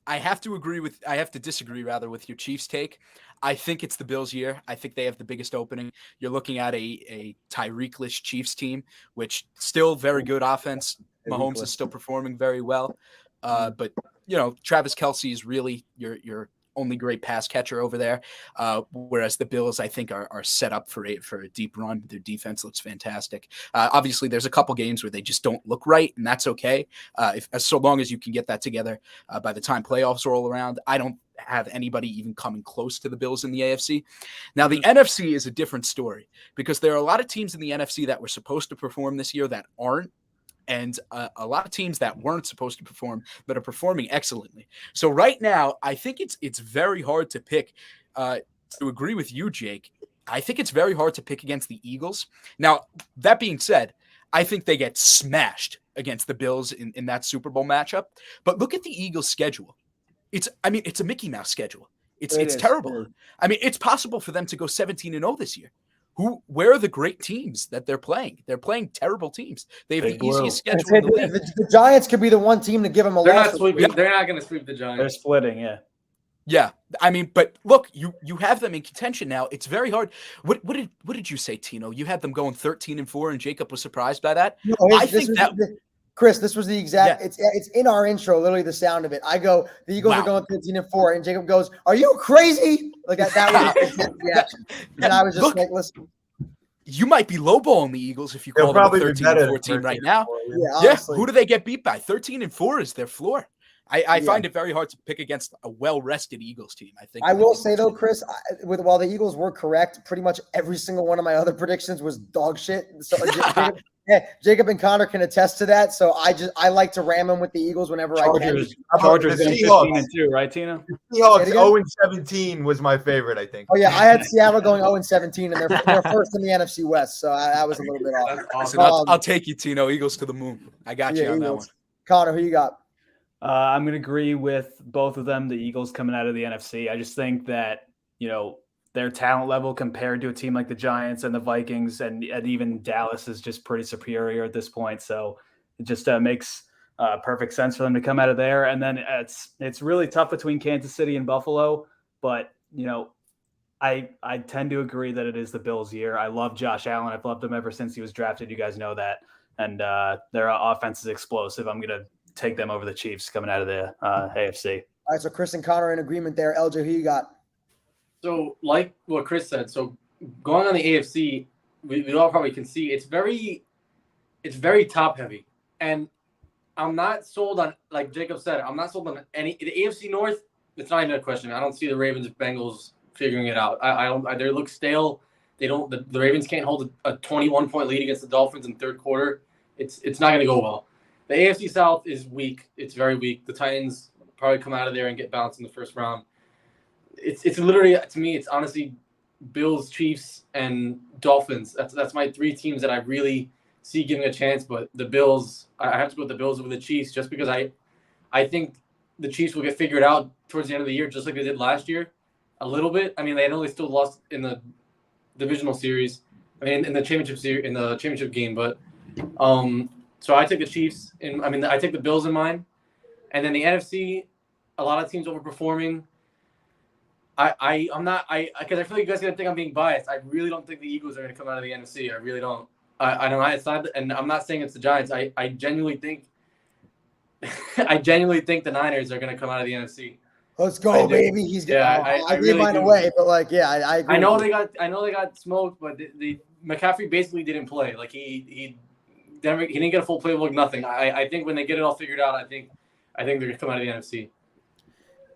have to disagree with your Chiefs take. I think it's the Bills' year. I think they have the biggest opening. You're looking at a Tyreek-less Chiefs team, which still very good offense. Mahomes is still performing very well. But Travis Kelce is really your only great pass catcher over there. Whereas the Bills, I think, are set up for a deep run. Their defense looks fantastic. Obviously, there's a couple games where they just don't look right, and that's okay. So long as you can get that together by the time playoffs roll around, I don't have anybody even coming close to the Bills in the AFC. Now, the NFC is a different story because there are a lot of teams in the NFC that were supposed to perform this year that aren't. And a lot of teams that weren't supposed to perform but are performing excellently. So right now, I think it's very hard to pick. To agree with you, Jake, I think it's very hard to pick against the Eagles. Now, that being said, I think they get smashed against the Bills in that Super Bowl matchup. But look at the Eagles' schedule. It's a Mickey Mouse schedule. It's terrible. I mean, it's possible for them to go 17-0 this year. Where are the great teams that they're playing? They're playing terrible teams. They have the easiest schedule in the league. The Giants could be the one team to give them a loss. They're not going to sweep the Giants. They're splitting, yeah. Yeah, I mean, but look, you have them in contention now. It's very hard. What did you say, Tino? You had them going 13-4, and Jacob was surprised by that. No, Chris, this was the exact. Yeah. It's in our intro, literally the sound of it. I go, the Eagles are going 13-4, and Jacob goes, "Are you crazy?" Like that was his reaction, and I was just listen. You might be lowballing the Eagles if you call them a 13-4 team right now. Yeah, who do they get beat by? 13-4 is their floor. I find it very hard to pick against a well-rested Eagles team. I will say though, Chris, while the Eagles were correct, pretty much every single one of my other predictions was dog shit. So Jacob and Conor can attest to that. So I like to ram them with the Eagles whenever I can. Chargers 15-2, right, Tina? Seahawks 0-17 was my favorite, I think. Oh yeah, I had Seattle going 0-17, and they're first in the NFC West. So I was a little bit off. Awesome. I'll take you, Tino. Eagles to the moon. I got you on that one. Conor, who you got? I'm going to agree with both of them, the Eagles coming out of the NFC. I just think that, their talent level compared to a team like the Giants and the Vikings and even Dallas is just pretty superior at this point. So it just makes perfect sense for them to come out of there. And then it's really tough between Kansas City and Buffalo. But, I tend to agree that it is the Bills' year. I love Josh Allen. I've loved him ever since he was drafted. You guys know that. And their offense is explosive. I'm going to take them over the Chiefs coming out of the AFC. All right, so Chris and Conor are in agreement there. LJ, who you got? So, like what Chris said, so going on the AFC, we all probably can see it's very top heavy, and I'm not sold on, like Jacob said, I'm not sold on any. The AFC North, it's not even a question. I don't see the Ravens Bengals figuring it out. I don't. They look stale. They don't. The Ravens can't hold a 21-point lead against the Dolphins in third quarter. It's not going to go well. The AFC South is weak. It's very weak. The Titans probably come out of there and get bounced in the first round. It's literally, to me, it's honestly Bills, Chiefs, and Dolphins. That's my three teams that I really see giving a chance. But the Bills, I have to go with the Bills over the Chiefs just because I think the Chiefs will get figured out towards the end of the year, just like they did last year, a little bit. I mean, they know they still lost in the divisional series, I mean, in the championship game. But so I take the Chiefs, and I take the Bills in mine, and then the NFC, a lot of teams overperforming. I'm not because I feel like you guys are gonna think I'm being biased. I really don't think the Eagles are gonna come out of the NFC. I really don't. I don't know. It's not, and I'm not saying it's the Giants. I genuinely think the Niners are gonna come out of the NFC. Let's go, baby. He's gonna. Yeah, I gave mine away, but I agree. I know they got smoked, but the McCaffrey basically didn't play. Like he didn't get a full playbook. Nothing. I think when they get it all figured out, I think they're gonna come out of the NFC.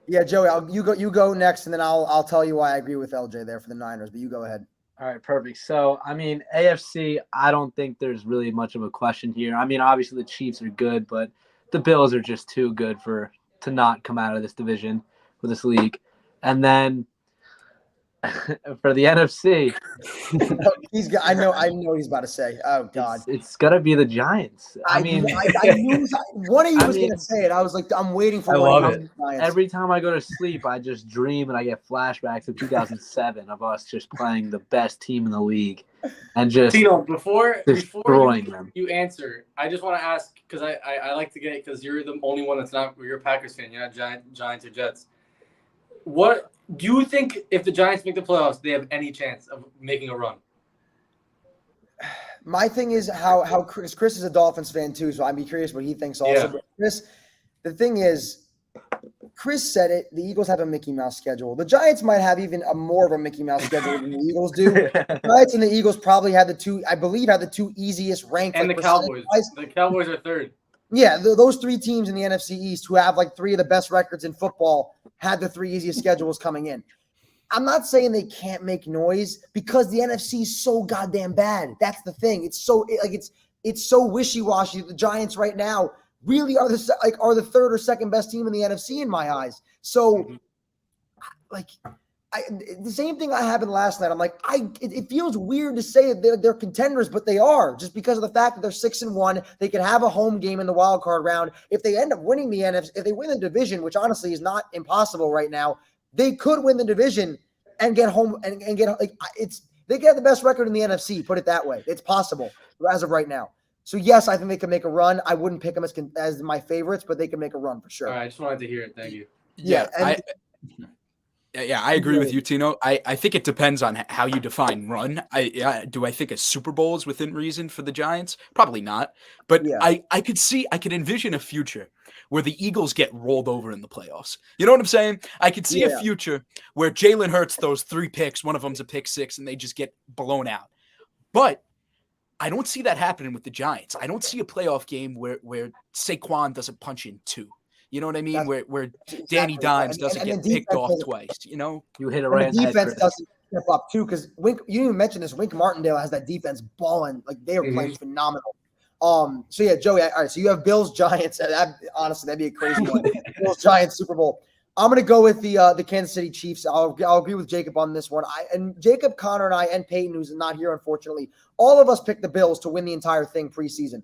Yeah, Joey, you go next, and then I'll tell you why I agree with LJ there for the Niners. But you go ahead. All right, perfect. So, AFC, I don't think there's really much of a question here. Obviously the Chiefs are good, but the Bills are just too good to not come out of this division with this league. And then for the NFC, I know he's about to say. Oh God, it's gonna be the Giants. I knew one of you was gonna say it. I was like, I'm waiting for one of the Giants. Every time I go to sleep, I just dream and I get flashbacks of 2007 of us just playing the best team in the league and just Tino, before destroying them. You answer. I just want to ask because I like to get it because you're the only one that's not. You're a Packers fan. You're not Giants or Jets. What do you think if the Giants make the playoffs, they have any chance of making a run? My thing is how Chris is a Dolphins fan too, so I'd be curious what he thinks also. Yeah. But Chris, the thing is, Chris said it. The Eagles have a Mickey Mouse schedule. The Giants might have even more of a Mickey Mouse schedule than the Eagles do. The Giants and the Eagles probably have the two easiest ranked. And the Cowboys. The Cowboys are third. Yeah, those three teams in the NFC East who have three of the best records in football had the three easiest schedules coming in. I'm not saying they can't make noise because the NFC is so goddamn bad. That's the thing. It's so wishy-washy. The Giants right now really are the third or second best team in the NFC in my eyes. So, the same thing I happened last night. I'm like, it feels weird to say they're contenders, but they are just because of the fact that they're 6-1. They can have a home game in the wild card round. If they end up winning the NFC, if they win the division, which honestly is not impossible right now, they could win the division and get home and get they can have the best record in the NFC. Put it that way. It's possible as of right now. So yes, I think they can make a run. I wouldn't pick them as my favorites, but they can make a run for sure. All right, I just wanted to hear it. Thank you. Yeah. I agree with you, Tino. I think it depends on how you define run. Do I think a Super Bowl is within reason for the Giants? Probably not. But yeah. I could envision a future where the Eagles get rolled over in the playoffs. You know what I'm saying? I could see a future where Jalen Hurts throws 3 picks, one of them's a pick 6, and they just get blown out. But I don't see that happening with the Giants. I don't see a playoff game where Saquon doesn't punch in 2. You know what I mean? Where Danny Dimes doesn't get picked off twice. You know, you hit it right. The defense doesn't step up too because you didn't even mention this. Wink Martindale has that defense balling they are playing phenomenal. So yeah, Joey. All right, so you have Bills Giants. Honestly, that'd be a crazy one. Bills Giants Super Bowl. I'm gonna go with the Kansas City Chiefs. I'll agree with Jacob on this one. Jacob, Conor, and I, and Peyton, who's not here unfortunately, all of us picked the Bills to win the entire thing preseason.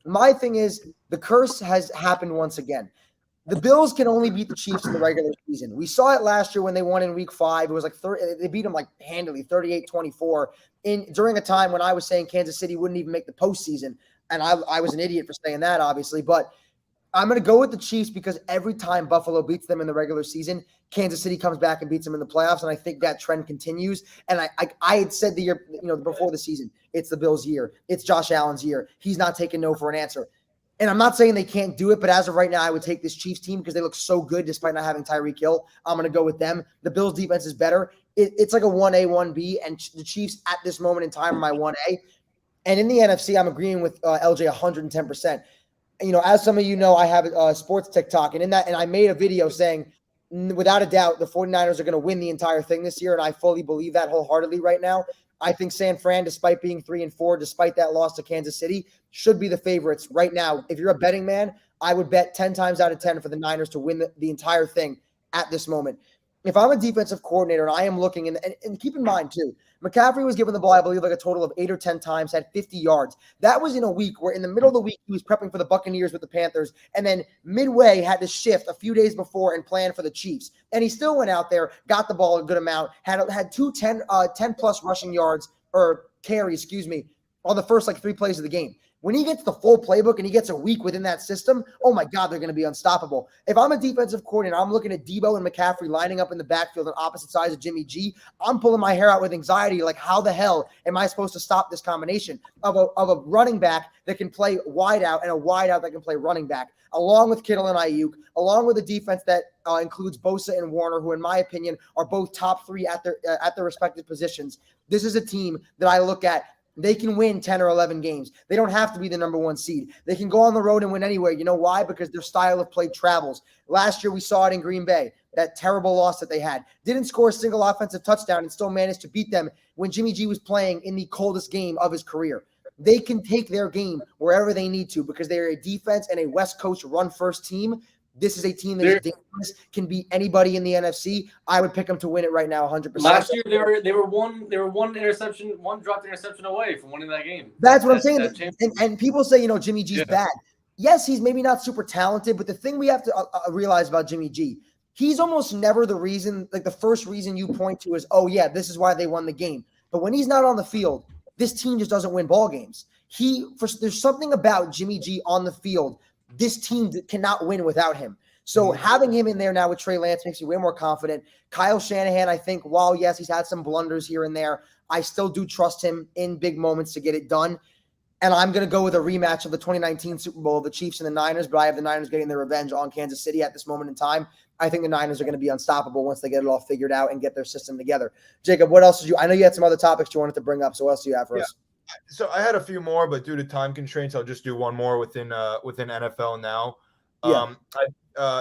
My thing is the curse has happened once again. The Bills can only beat the Chiefs in the regular season. We saw it last year when they won in Week 5. It was they beat them handily, 38-24, during a time when I was saying Kansas City wouldn't even make the postseason, and I was an idiot for saying that, obviously. But I'm going to go with the Chiefs because every time Buffalo beats them in the regular season, Kansas City comes back and beats them in the playoffs, and I think that trend continues. And I had said the year, before the season, it's the Bills' year. It's Josh Allen's year. He's not taking no for an answer. And I'm not saying they can't do it, but as of right now, I would take this Chiefs team because they look so good despite not having Tyreek Hill. I'm going to go with them. The Bills' defense is better. It's like a 1A, 1B, and the Chiefs at this moment in time are my 1A. And in the NFC, I'm agreeing with LJ 110%. as some of you know, I have a sports TikTok, and I made a video saying, without a doubt, the 49ers are going to win the entire thing this year, and I fully believe that wholeheartedly right now. I think San Fran, despite being 3-4, despite that loss to Kansas City, should be the favorites right now. If you're a betting man, I would bet 10 times out of 10 for the Niners to win the entire thing at this moment. If I'm a defensive coordinator and I am looking, and keep in mind too, McCaffrey was given the ball, I believe, like a total of 8 or 10 times, had 50 yards. That was in a week where in the middle of the week, he was prepping for the Buccaneers with the Panthers, and then midway had to shift a few days before and plan for the Chiefs. And he still went out there, got the ball a good amount, had 10-plus rushing yards, or carries, on the first 3 plays of the game. When he gets the full playbook and he gets a week within that system, oh my God, they're going to be unstoppable. If I'm a defensive coordinator, I'm looking at Debo and McCaffrey lining up in the backfield on opposite sides of Jimmy G. I'm pulling my hair out with anxiety. Like, how the hell am I supposed to stop this combination of a running back that can play wide out and a wide out that can play running back, along with Kittle and Ayuk, along with a defense that includes Bosa and Warner, who in my opinion are both top 3 at their respective positions. This is a team that I look at. They can win 10 or 11 games. They don't have to be the number 1 seed. They can go on the road and win anywhere. You know why? Because their style of play travels. Last year, we saw it in Green Bay, that terrible loss that they had. Didn't score a single offensive touchdown and still managed to beat them when Jimmy G was playing in the coldest game of his career. They can take their game wherever they need to because they are a defense and a West Coast run-first team. This is a team that is dangerous, can beat anybody in the NFC. I would pick them to win it right now 100%. Last year they were one interception, one dropped interception away from winning that game. That's what I'm saying. And people say, Jimmy G's bad. Yes, he's maybe not super talented, but the thing we have to realize about Jimmy G, he's almost never the reason, the first reason you point to is, oh yeah, this is why they won the game. But when he's not on the field, this team just doesn't win ball games. There's something about Jimmy G on the field. This team cannot win without him. So having him in there now with Trey Lance makes you way more confident. Kyle Shanahan, I think, while, yes, he's had some blunders here and there, I still do trust him in big moments to get it done. And I'm going to go with a rematch of the 2019 Super Bowl, the Chiefs and the Niners, but I have the Niners getting their revenge on Kansas City at this moment in time. I think the Niners are going to be unstoppable once they get it all figured out and get their system together. Jacob, what else did I know you had some other topics you wanted to bring up, so what else do you have for us? So I had a few more, but due to time constraints, I'll just do one more within NFL now.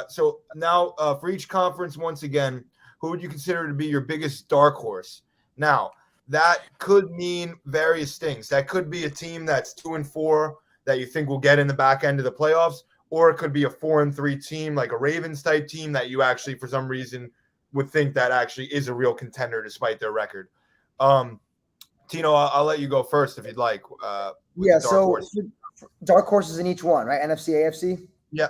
So now for each conference, once again, who would you consider to be your biggest dark horse? Now, that could mean various things. That could be a team that's 2-4 that you think will get in the back end of the playoffs, or it could be a 4-3 team like a Ravens type team that you actually, for some reason, would think that actually is a real contender despite their record. Tino, I'll let you go first if you'd like. Dark horses in each one, right? NFC, AFC? Yeah.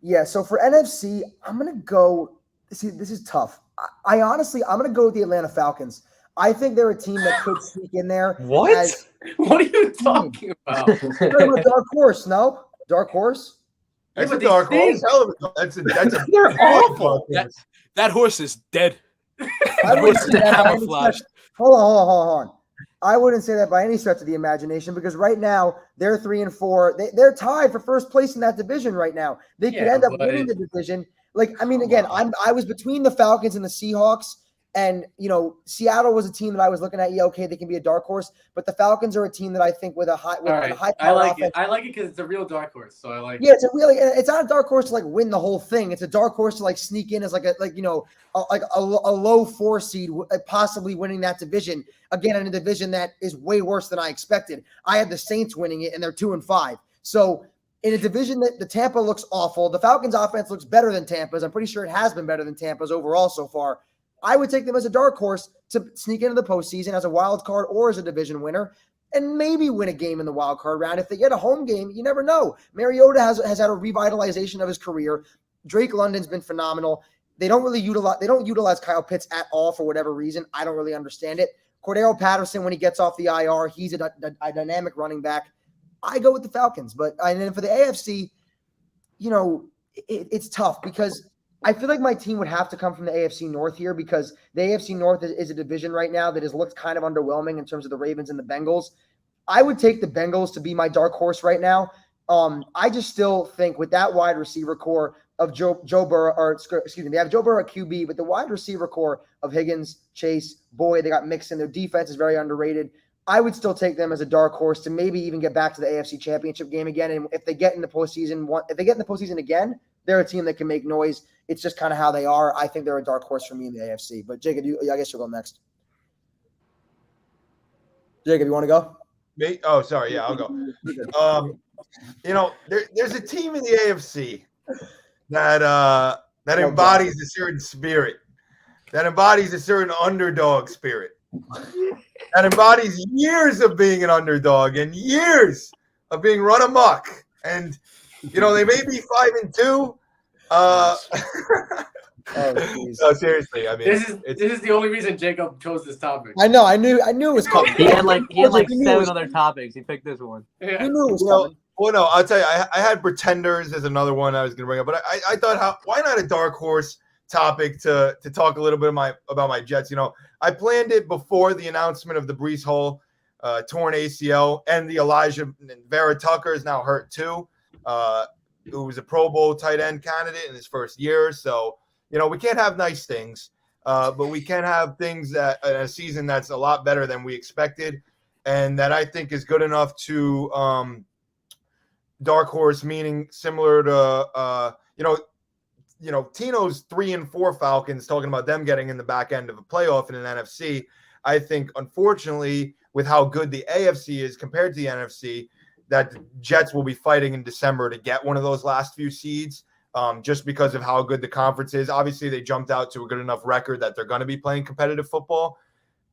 Yeah, so for NFC, I'm going to go – see, this is tough. I'm going to go with the Atlanta Falcons. I think they're a team that could sneak in there. What? What are you talking about? Dark horse, no? Dark horse? That's a dark horse. They're awful. That horse is dead. That horse is camouflaged. Hold on. I wouldn't say that by any stretch of the imagination because right now they're 3-4. They're tied for first place in that division right now. They could end up winning the division. I was between the Falcons and the Seahawks. And, Seattle was a team that I was looking at. Yeah, okay, they can be a dark horse. But the Falcons are a team that I think with a high I like it. I like it because it's a real dark horse. So I like it. Yeah, it's not a dark horse to win the whole thing. It's a dark horse to sneak in as a low 4 seed, possibly winning that division. Again, in a division that is way worse than I expected. I had the Saints winning it, and they're 2-5. So in a division that the Tampa looks awful, the Falcons' offense looks better than Tampa's. I'm pretty sure it has been better than Tampa's overall so far. I would take them as a dark horse to sneak into the postseason as a wild card or as a division winner and maybe win a game in the wild card round. If they get a home game, you never know. Mariota has had a revitalization of his career. Drake London's been phenomenal. They don't utilize Kyle Pitts at all for whatever reason. I don't really understand it. Cordero Patterson, when he gets off the IR, he's a dynamic running back. I go with the Falcons. And then for the AFC, it's tough because I feel like my team would have to come from the AFC North here because the AFC North is a division right now that has looked kind of underwhelming in terms of the Ravens and the Bengals. I would take the Bengals to be my dark horse right now. I just still think with that wide receiver core of Joe Burrow, they have Joe Burrow at QB, but the wide receiver core of Higgins, Chase, Boyd, they got Mixon. Their defense is very underrated. I would still take them as a dark horse to maybe even get back to the AFC Championship game again. And if they get in the postseason, again, they're a team that can make noise. It's just kind of how they are. I think they're a dark horse for me in the AFC. But Jacob, I guess you'll go next. Jacob, you want to go? Me? Oh, sorry. Yeah, I'll go. There's a team in the AFC that embodies a certain spirit, that embodies a certain underdog spirit, that embodies years of being an underdog and years of being run amok. And they may be 5-2. No, seriously. I mean, this is the only reason Jacob chose this topic. I know. I knew it was coming. He had like 7 other topics. He picked this one. Yeah. He knew it was coming. Well, no, I'll tell you. I had Pretenders as another one I was going to bring up, but I thought, why not a dark horse topic to talk a little bit about my Jets? I planned it before the announcement of the Breece Hall torn ACL, and the Elijah Vera Tucker is now hurt too, who was a Pro Bowl tight end candidate in his first year. So, we can't have nice things, but we can have things that a season that's a lot better than we expected, and that I think is good enough to dark horse, meaning similar to Tino's 3-4 Falcons, talking about them getting in the back end of a playoff in an NFC. I think, unfortunately, with how good the AFC is compared to the NFC, that the Jets will be fighting in December to get one of those last few seeds, just because of how good the conference is. Obviously, they jumped out to a good enough record that they're going to be playing competitive football,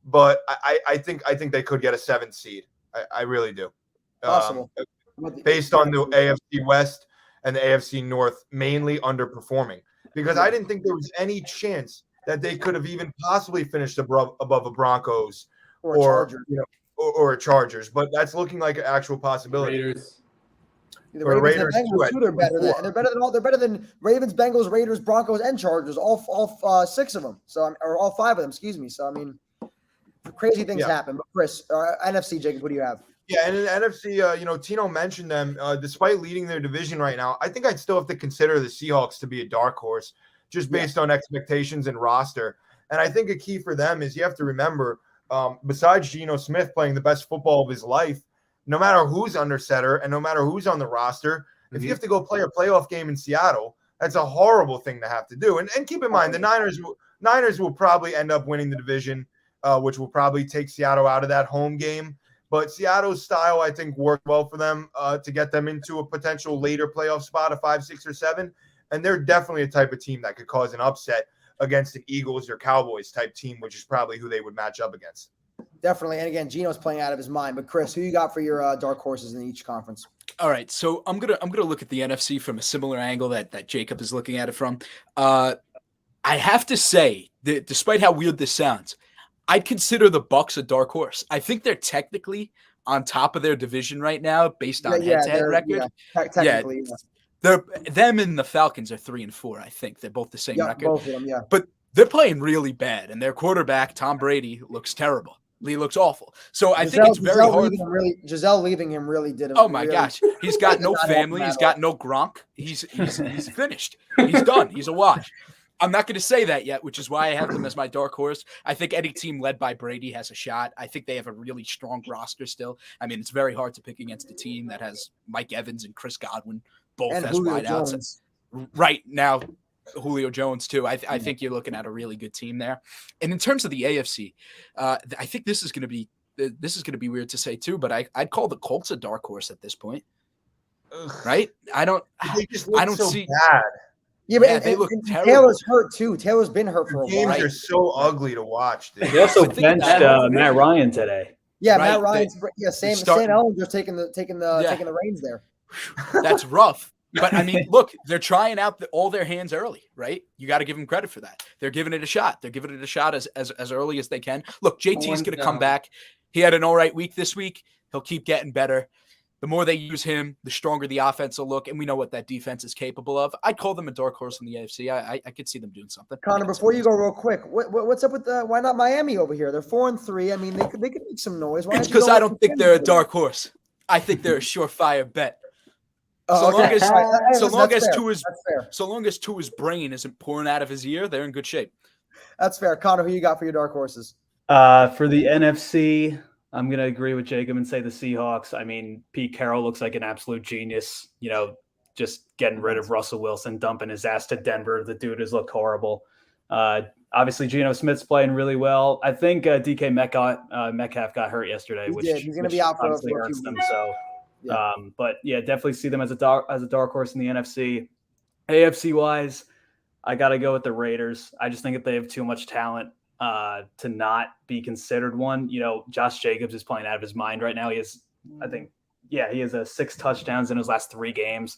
but I think they could get a 7th seed. I really do. Possible. Based on the AFC West and the AFC North mainly underperforming, because I didn't think there was any chance that they could have even possibly finished above a Broncos or a Chargers, but that's looking like an actual possibility. Raiders. The Ravens and Bengals too, they're better than Ravens, Bengals, Raiders, Broncos, and Chargers. All 6 of them. Or all 5 of them. Excuse me. So I mean, crazy things happen. But Chris, NFC, Jacob, what do you have? Yeah, and in the NFC, Tino mentioned them. Despite leading their division right now, I think I'd still have to consider the Seahawks to be a dark horse, just based on expectations and roster. And I think a key for them is you have to remember, besides Geno Smith playing the best football of his life, no matter who's under center and no matter who's on the roster, if you have to go play a playoff game in Seattle, that's a horrible thing to have to do. And keep in mind, the Niners will probably end up winning the division, which will probably take Seattle out of that home game. But Seattle's style, I think, worked well for them to get them into a potential later playoff spot of 5, 6, or 7. And they're definitely a type of team that could cause an upset against the Eagles or Cowboys type team, which is probably who they would match up against. Definitely. And again, Geno's playing out of his mind. But Chris, who you got for your dark horses in each conference? All right, so I'm gonna look at the NFC from a similar angle that Jacob is looking at it from. I have to say that despite how weird this sounds, I'd consider the Bucs a dark horse. I think they're technically on top of their division right now, based on head-to-head record. Technically, them and the Falcons are 3-4. I think they're both the same record. Both of them, yeah. But they're playing really bad, and their quarterback Tom Brady looks terrible. He looks awful. So I think it's very hard. Giselle leaving him really did. Oh my gosh, he's got no family. He's got no Gronk. He's finished. He's done. He's a wash. I'm not going to say that yet, which is why I have them as my dark horse. I think any team led by Brady has a shot. I think they have a really strong roster still. I mean, it's very hard to pick against a team that has Mike Evans and Chris Godwin both as wideouts. Right now, Julio Jones too. I think you're looking at a really good team there. And in terms of the AFC, I think this is going to be weird to say too, but I'd call the Colts a dark horse at this point. Right? I don't see. Bad. Yeah, but they look terrible. Taylor's hurt too. Taylor's been hurt for a while. Games are so ugly to watch. Dude. They also benched Matt Ryan today. Yeah, right? Matt Ryan's Sam Ellinger's taking the reins there. That's rough. But I mean, look, they're trying out all their hands early, right? You got to give them credit for that. They're giving it a shot. They're giving it a shot as early as they can. Look, JT's going to come back. He had an all right week this week. He'll keep getting better. The more they use him, the stronger the offense will look, and we know what that defense is capable of. I'd call them a dark horse in the AFC. I could see them doing something. Conor, before you go real quick, what's up with why not Miami over here? They're 4-3. I mean, they could make some noise. It's because I don't think they're a dark horse. I think they're a surefire bet. So long as Tua's brain isn't pouring out of his ear, they're in good shape. That's fair. Conor, who you got for your dark horses? For the NFC, I'm going to agree with Jacob and say the Seahawks. I mean, Pete Carroll looks like an absolute genius, just getting rid of Russell Wilson, dumping his ass to Denver. The dude has looked horrible. Obviously, Geno Smith's playing really well. I think DK Metcalf got hurt yesterday, which he's going to be out for a few hurts them. weeks. So, Yeah. but yeah, definitely see them as a dark horse in the NFC. AFC wise, I got to go with the Raiders. I just think that they have too much talent to not be considered one. Josh Jacobs is playing out of his mind right now. He has 6 touchdowns in his last 3 games.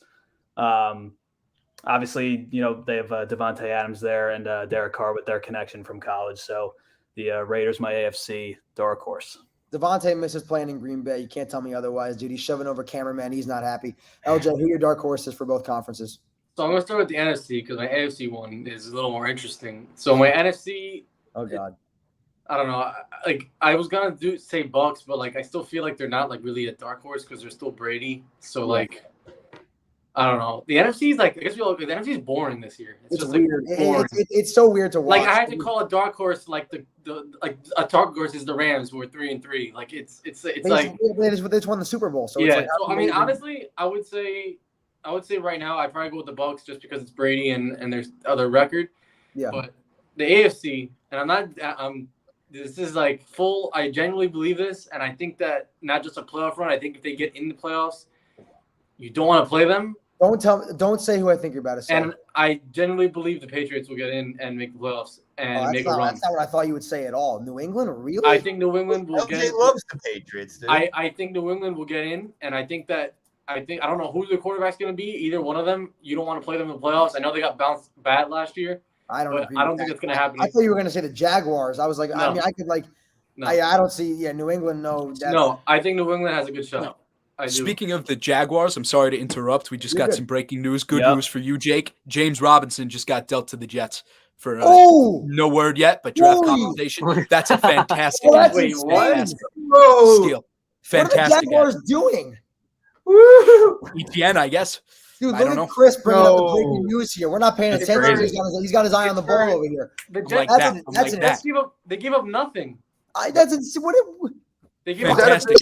Obviously, they have Devontae Adams there and Derek Carr with their connection from college. So the Raiders, my AFC dark horse. Devontae misses playing in Green Bay. You can't tell me otherwise, dude. He's shoving over cameraman. He's not happy. LJ, who are your dark horses for both conferences? So I'm going to start with the NFC because my AFC one is a little more interesting. So my NFC – oh, God. I don't know. I was going to say Bucks, but, I still feel like they're not, really a dark horse because they're still Brady. So, I don't know. The NFC is, I guess the NFC is boring this year. It's just, weird. Boring. It's so weird to watch. I had to call a dark horse, a dark horse is the Rams who are 3-3. They just won the Super Bowl. So yeah. Honestly, I would say right now I'd probably go with the Bucks just because it's Brady and there's other record. Yeah. But the AFC, and this is full. I genuinely believe this, and I think that not just a playoff run. I think if they get in the playoffs, you don't want to play them. Don't say who I think you're about to say. And I genuinely believe the Patriots will get in and make the playoffs and make a run. That's not what I thought you would say at all. New England, really? I think New England will get in. loves the Patriots, dude. I think New England will get in, and I don't know who the quarterback's going to be. Either one of them, you don't want to play them in the playoffs. I know they got bounced bad last year. I don't think it's going to happen. I thought you were going to say the Jaguars. I was like, no. I mean, I could No. I don't see. Yeah, New England. No. No, I think New England has a good shot. No. Speaking of the Jaguars, I'm sorry to interrupt. We just got some breaking news. Good news for you, Jake. James Robinson just got dealt to the Jets for no word yet, but draft compensation. That's a fantastic. Wait, what? Steal. Fantastic. What are the Jaguars doing? ETN, I guess. Dude, I look don't know. at Chris bringing up the breaking news here. We're not paying attention. He's got his eye on the ball over here. The Jets, they gave up nothing. They gave fantastic.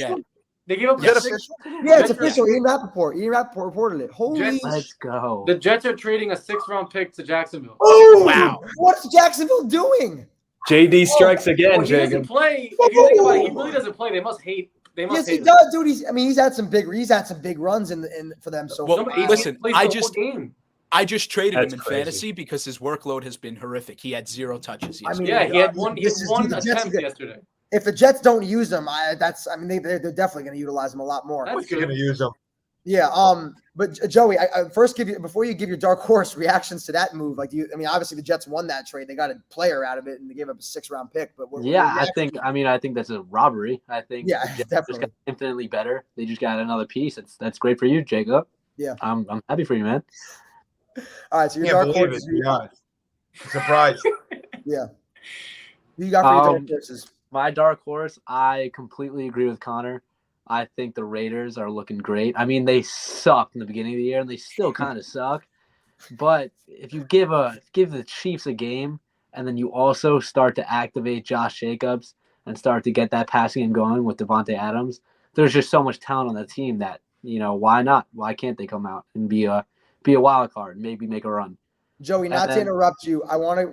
They gave up. Yeah, it's official. Ian Rappaport reported it. Holy! Let's go. The Jets are trading a 6th-round pick to Jacksonville. Oh wow! What's Jacksonville doing? JD strikes again, Jacob. He doesn't play. If you think about it, he really doesn't play. They must hate. Yes, he does, dude. He's had some big runs in for them. So listen, I just traded him in fantasy because his workload has been horrific. He had 0 touches yesterday. I mean, he had one attempt yesterday. If the Jets don't use them, they're definitely going to utilize them a lot more. That's going to use them. Yeah. But Joey, I first before you give your dark horse reactions to that move. Obviously the Jets won that trade. They got a player out of it, and they gave up a 6th-round pick. But I think that's a robbery. I think definitely just got infinitely better. They just got another piece. That's great for you, Jacob. Yeah, I'm happy for you, man. All right, so your dark horse. Surprise. Yeah. Who you got for your dark horses? My dark horse, I completely agree with Conor. I think the Raiders are looking great. I mean, they sucked in the beginning of the year, and they still kind of suck. But if you give the Chiefs a game, and then you also start to activate Josh Jacobs and start to get that passing game going with Devontae Adams, there's just so much talent on the team that, why not? Why can't they come out and be a wild card, maybe make a run? Joey, not to interrupt you, I want to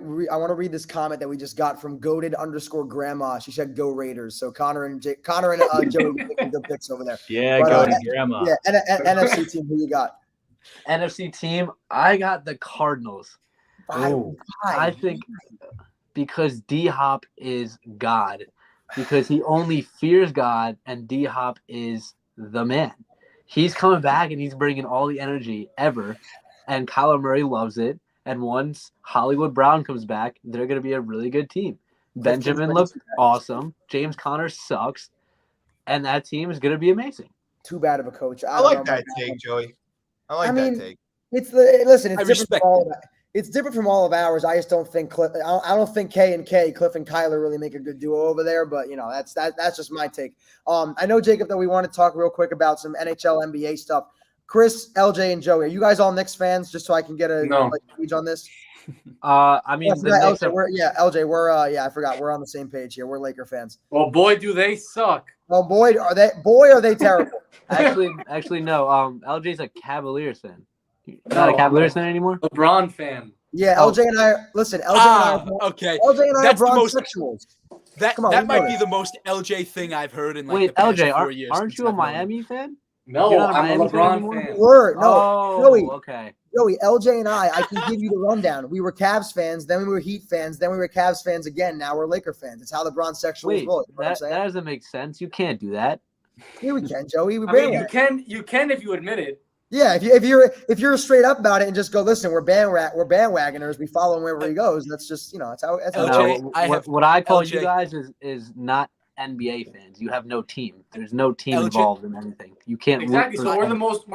read this comment that we just got from goated_grandma. She said, "Go Raiders." So Conor and Joey making good picks over there. Yeah, goated grandma. Yeah, NFC team. Who you got? NFC team, I got the Cardinals. I think because D-Hop is God, because he only fears God, and D-Hop is the man. He's coming back and he's bringing all the energy ever, and Kyler Murray loves it. And once Hollywood Brown comes back, they're going to be a really good team. Benjamin looks awesome. James Conner sucks. And that team is going to be amazing. Too bad of a coach. I like that take, Joey. I like that take. It's different from all of ours. I just don't think I don't think Cliff and Kyler really make a good duo over there. But that's just my take. I know, Jacob, that we want to talk real quick about some NHL, NBA stuff. Chris, LJ, and Joey, are you guys all Knicks fans? Just so I can get a gauge on this. I mean, the Knicks LJ, LJ, I forgot. We're on the same page here. We're Laker fans. Well, boy, do they suck. Oh, boy, are they terrible. actually, no. LJ's a Cavaliers fan. You're not a Cavaliers fan anymore? LeBron fan. Yeah, LJ and I. Listen, LJ and I. Okay. LJ and I That's are the most sexuals. That might be the most LJ thing I've heard in like the past LJ, 4 years. aren't you a Miami fan? No, I'm a LeBron fan. Joey, okay. Joey, LJ and I can give you the rundown. We were Cavs fans, then we were Heat fans, then we were Cavs fans again. Now we're Laker fans. It's how the Bron sexuals roll. You know that doesn't make sense. You can't do that. Yeah, we can, Joey. I mean, you can if you admit it. Yeah, if you're straight up about it and just go, listen, we're bandwagoners. We follow him wherever he goes. That's just that's how. LJ, what I call you guys is not NBA fans. You have no team. There's no team involved in anything. You can't exactly. So we're the most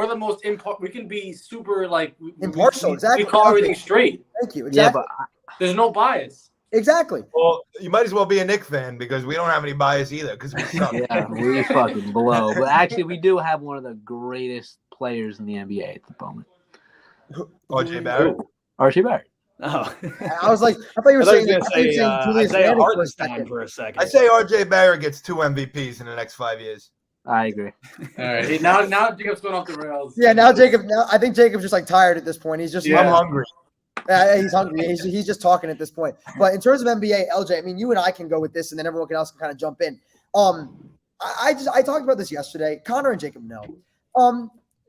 we can be super like impartial. Exactly. We call everything straight. Thank you. Exactly. Yeah, but there's no bias. Exactly. Well, you might as well be a Knicks fan because we don't have any bias either because we suck. Yeah, we fucking blow. But actually, we do have one of the greatest players in the NBA at the moment. RJ Barrett. RJ Barrett. Oh, I was like, I thought you were saying Isaiah Hartenstein for a second. I say RJ Barrett gets 2 MVPs in the next 5 years. I agree. All right, now Jacob's going off the rails. Yeah, now I think Jacob's just like tired at this point. He's just I'm hungry. He's hungry. He's just talking at this point. But in terms of NBA, LJ, I mean, you and I can go with this, and then everyone else can kind of jump in. I talked about this yesterday. Conor and Jacob know.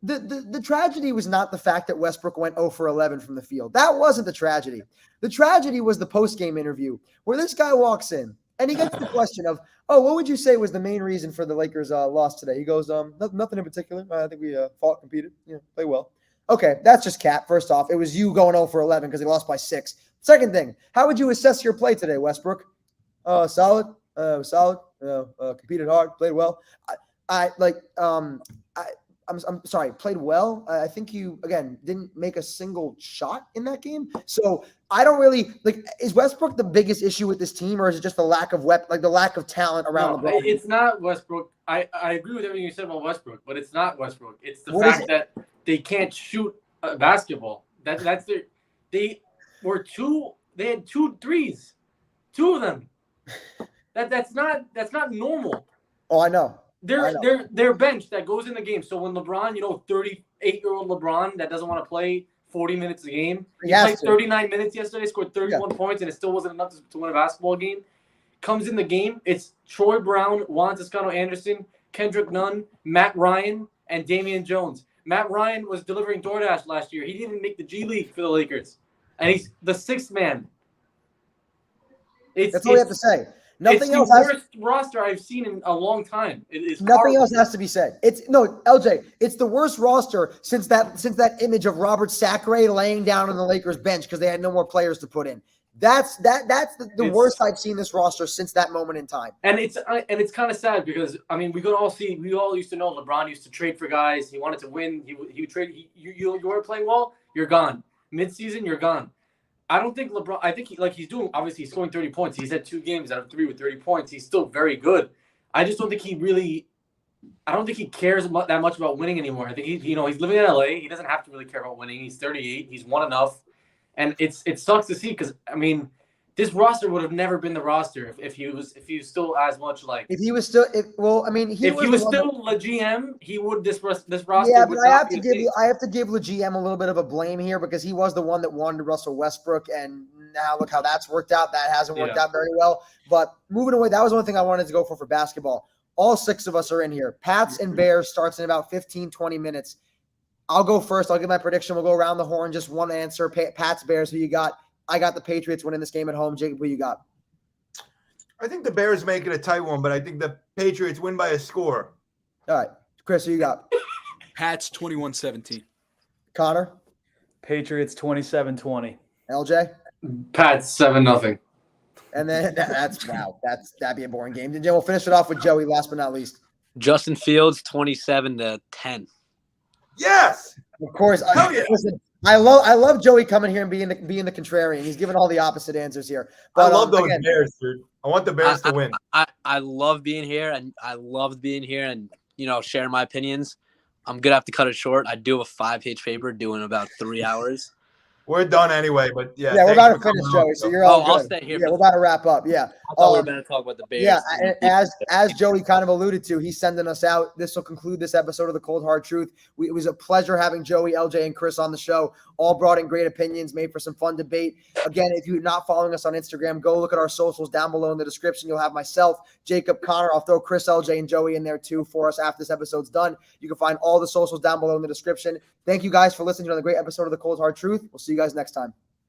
The tragedy was not the fact that Westbrook went 0 for 11 from the field. That wasn't the tragedy. The tragedy was the post-game interview where this guy walks in and he gets the question of, what would you say was the main reason for the Lakers' loss today? He goes, nothing in particular. I think we fought, competed, played well. Okay, that's just cap. First off, it was you going 0 for 11 because they lost by 6. Second thing, how would you assess your play today, Westbrook? Solid. Competed hard, played well. I'm sorry, played well. I think you, again, didn't make a single shot in that game. So I don't really is Westbrook the biggest issue with this team, or is it just the lack of the lack of talent around LeBron? It's not Westbrook. I agree with everything you said about Westbrook, but it's not Westbrook. It's the fact that they can't shoot basketball. That's their. They had 2 threes, 2 of them. That's not normal. Oh, I know. Their bench that goes in the game. So when LeBron, 38-year-old LeBron that doesn't want to play 40 minutes a game, he played 39 minutes yesterday, scored 31 points, and it still wasn't enough to win a basketball game. Comes in the game, it's Troy Brown, Juan Toscano-Anderson, Kendrick Nunn, Matt Ryan, and Damian Jones. Matt Ryan was delivering DoorDash last year. He didn't make the G League for the Lakers, and he's the 6th man. That's all we have to say. Nothing else. It's the worst roster I've seen in a long time. Nothing else has to be said. LJ. It's the worst roster since that image of Robert Sacre laying down on the Lakers bench because they had no more players to put in. That's the worst I've seen this roster since that moment in time. And it's kind of sad because we all used to know LeBron used to trade for guys. He wanted to win. He would trade. You weren't playing well, you're gone. Mid-season, you're gone. I don't think LeBron. I think he's doing. Obviously, he's scoring 30 points. He's had 2 games out of 3 with 30 points. He's still very good. I just don't think he really. I don't think he cares that much about winning anymore. I think he's living in LA. He doesn't have to really care about winning. He's 38. He's won enough, and it sucks to see because this roster would have never been the roster if he was still as much like. If he was still, if he was still the GM, he would this roster. Yeah, but I have to give the GM a little bit of a blame here because he was the one that wanted Russell Westbrook, and now look how that's worked out. That hasn't worked out very well. But moving away, that was one thing I wanted to go for basketball. All 6 of us are in here. Pats and Bears starts in about 15, 20 minutes. I'll go first. I'll give my prediction. We'll go around the horn. Just one answer. Pats, Bears. Who you got? I got the Patriots winning this game at home. Jacob, who you got? I think the Bears make it a tight one, but I think the Patriots win by a score. All right. Chris, who you got? Pats 21-17. Conor? Patriots 27-20. LJ? Pats 7-0. And then that'd be a boring game. Then we'll finish it off with Joey, last but not least. Justin Fields 27-10. Yes. Of course. Listen, I love Joey coming here and being the contrarian. He's giving all the opposite answers here. But, I love those Bears, dude. I want the Bears to win. I love being here, and I loved being here and sharing my opinions. I'm gonna have to cut it short. I do have a 5-page paper due in about 3 hours. we're done anyway. But yeah, we're thanks about to for finish, coming on, Joey. So Joe. you're all I'll good. stay here. Yeah, we're about to wrap up. Yeah. I thought we were about to talk about the Bears. Yeah, and as Joey kind of alluded to, he's sending us out. This will conclude this episode of The Cold Hard Truth. It was a pleasure having Joey, LJ, and Chris on the show. All brought in great opinions, made for some fun debate. Again, if you're not following us on Instagram, go look at our socials down below in the description. You'll have myself, Jacob, Conor. I'll throw Chris, LJ, and Joey in there too for us after this episode's done. You can find all the socials down below in the description. Thank you guys for listening to another great episode of The Cold Hard Truth. We'll see you guys next time.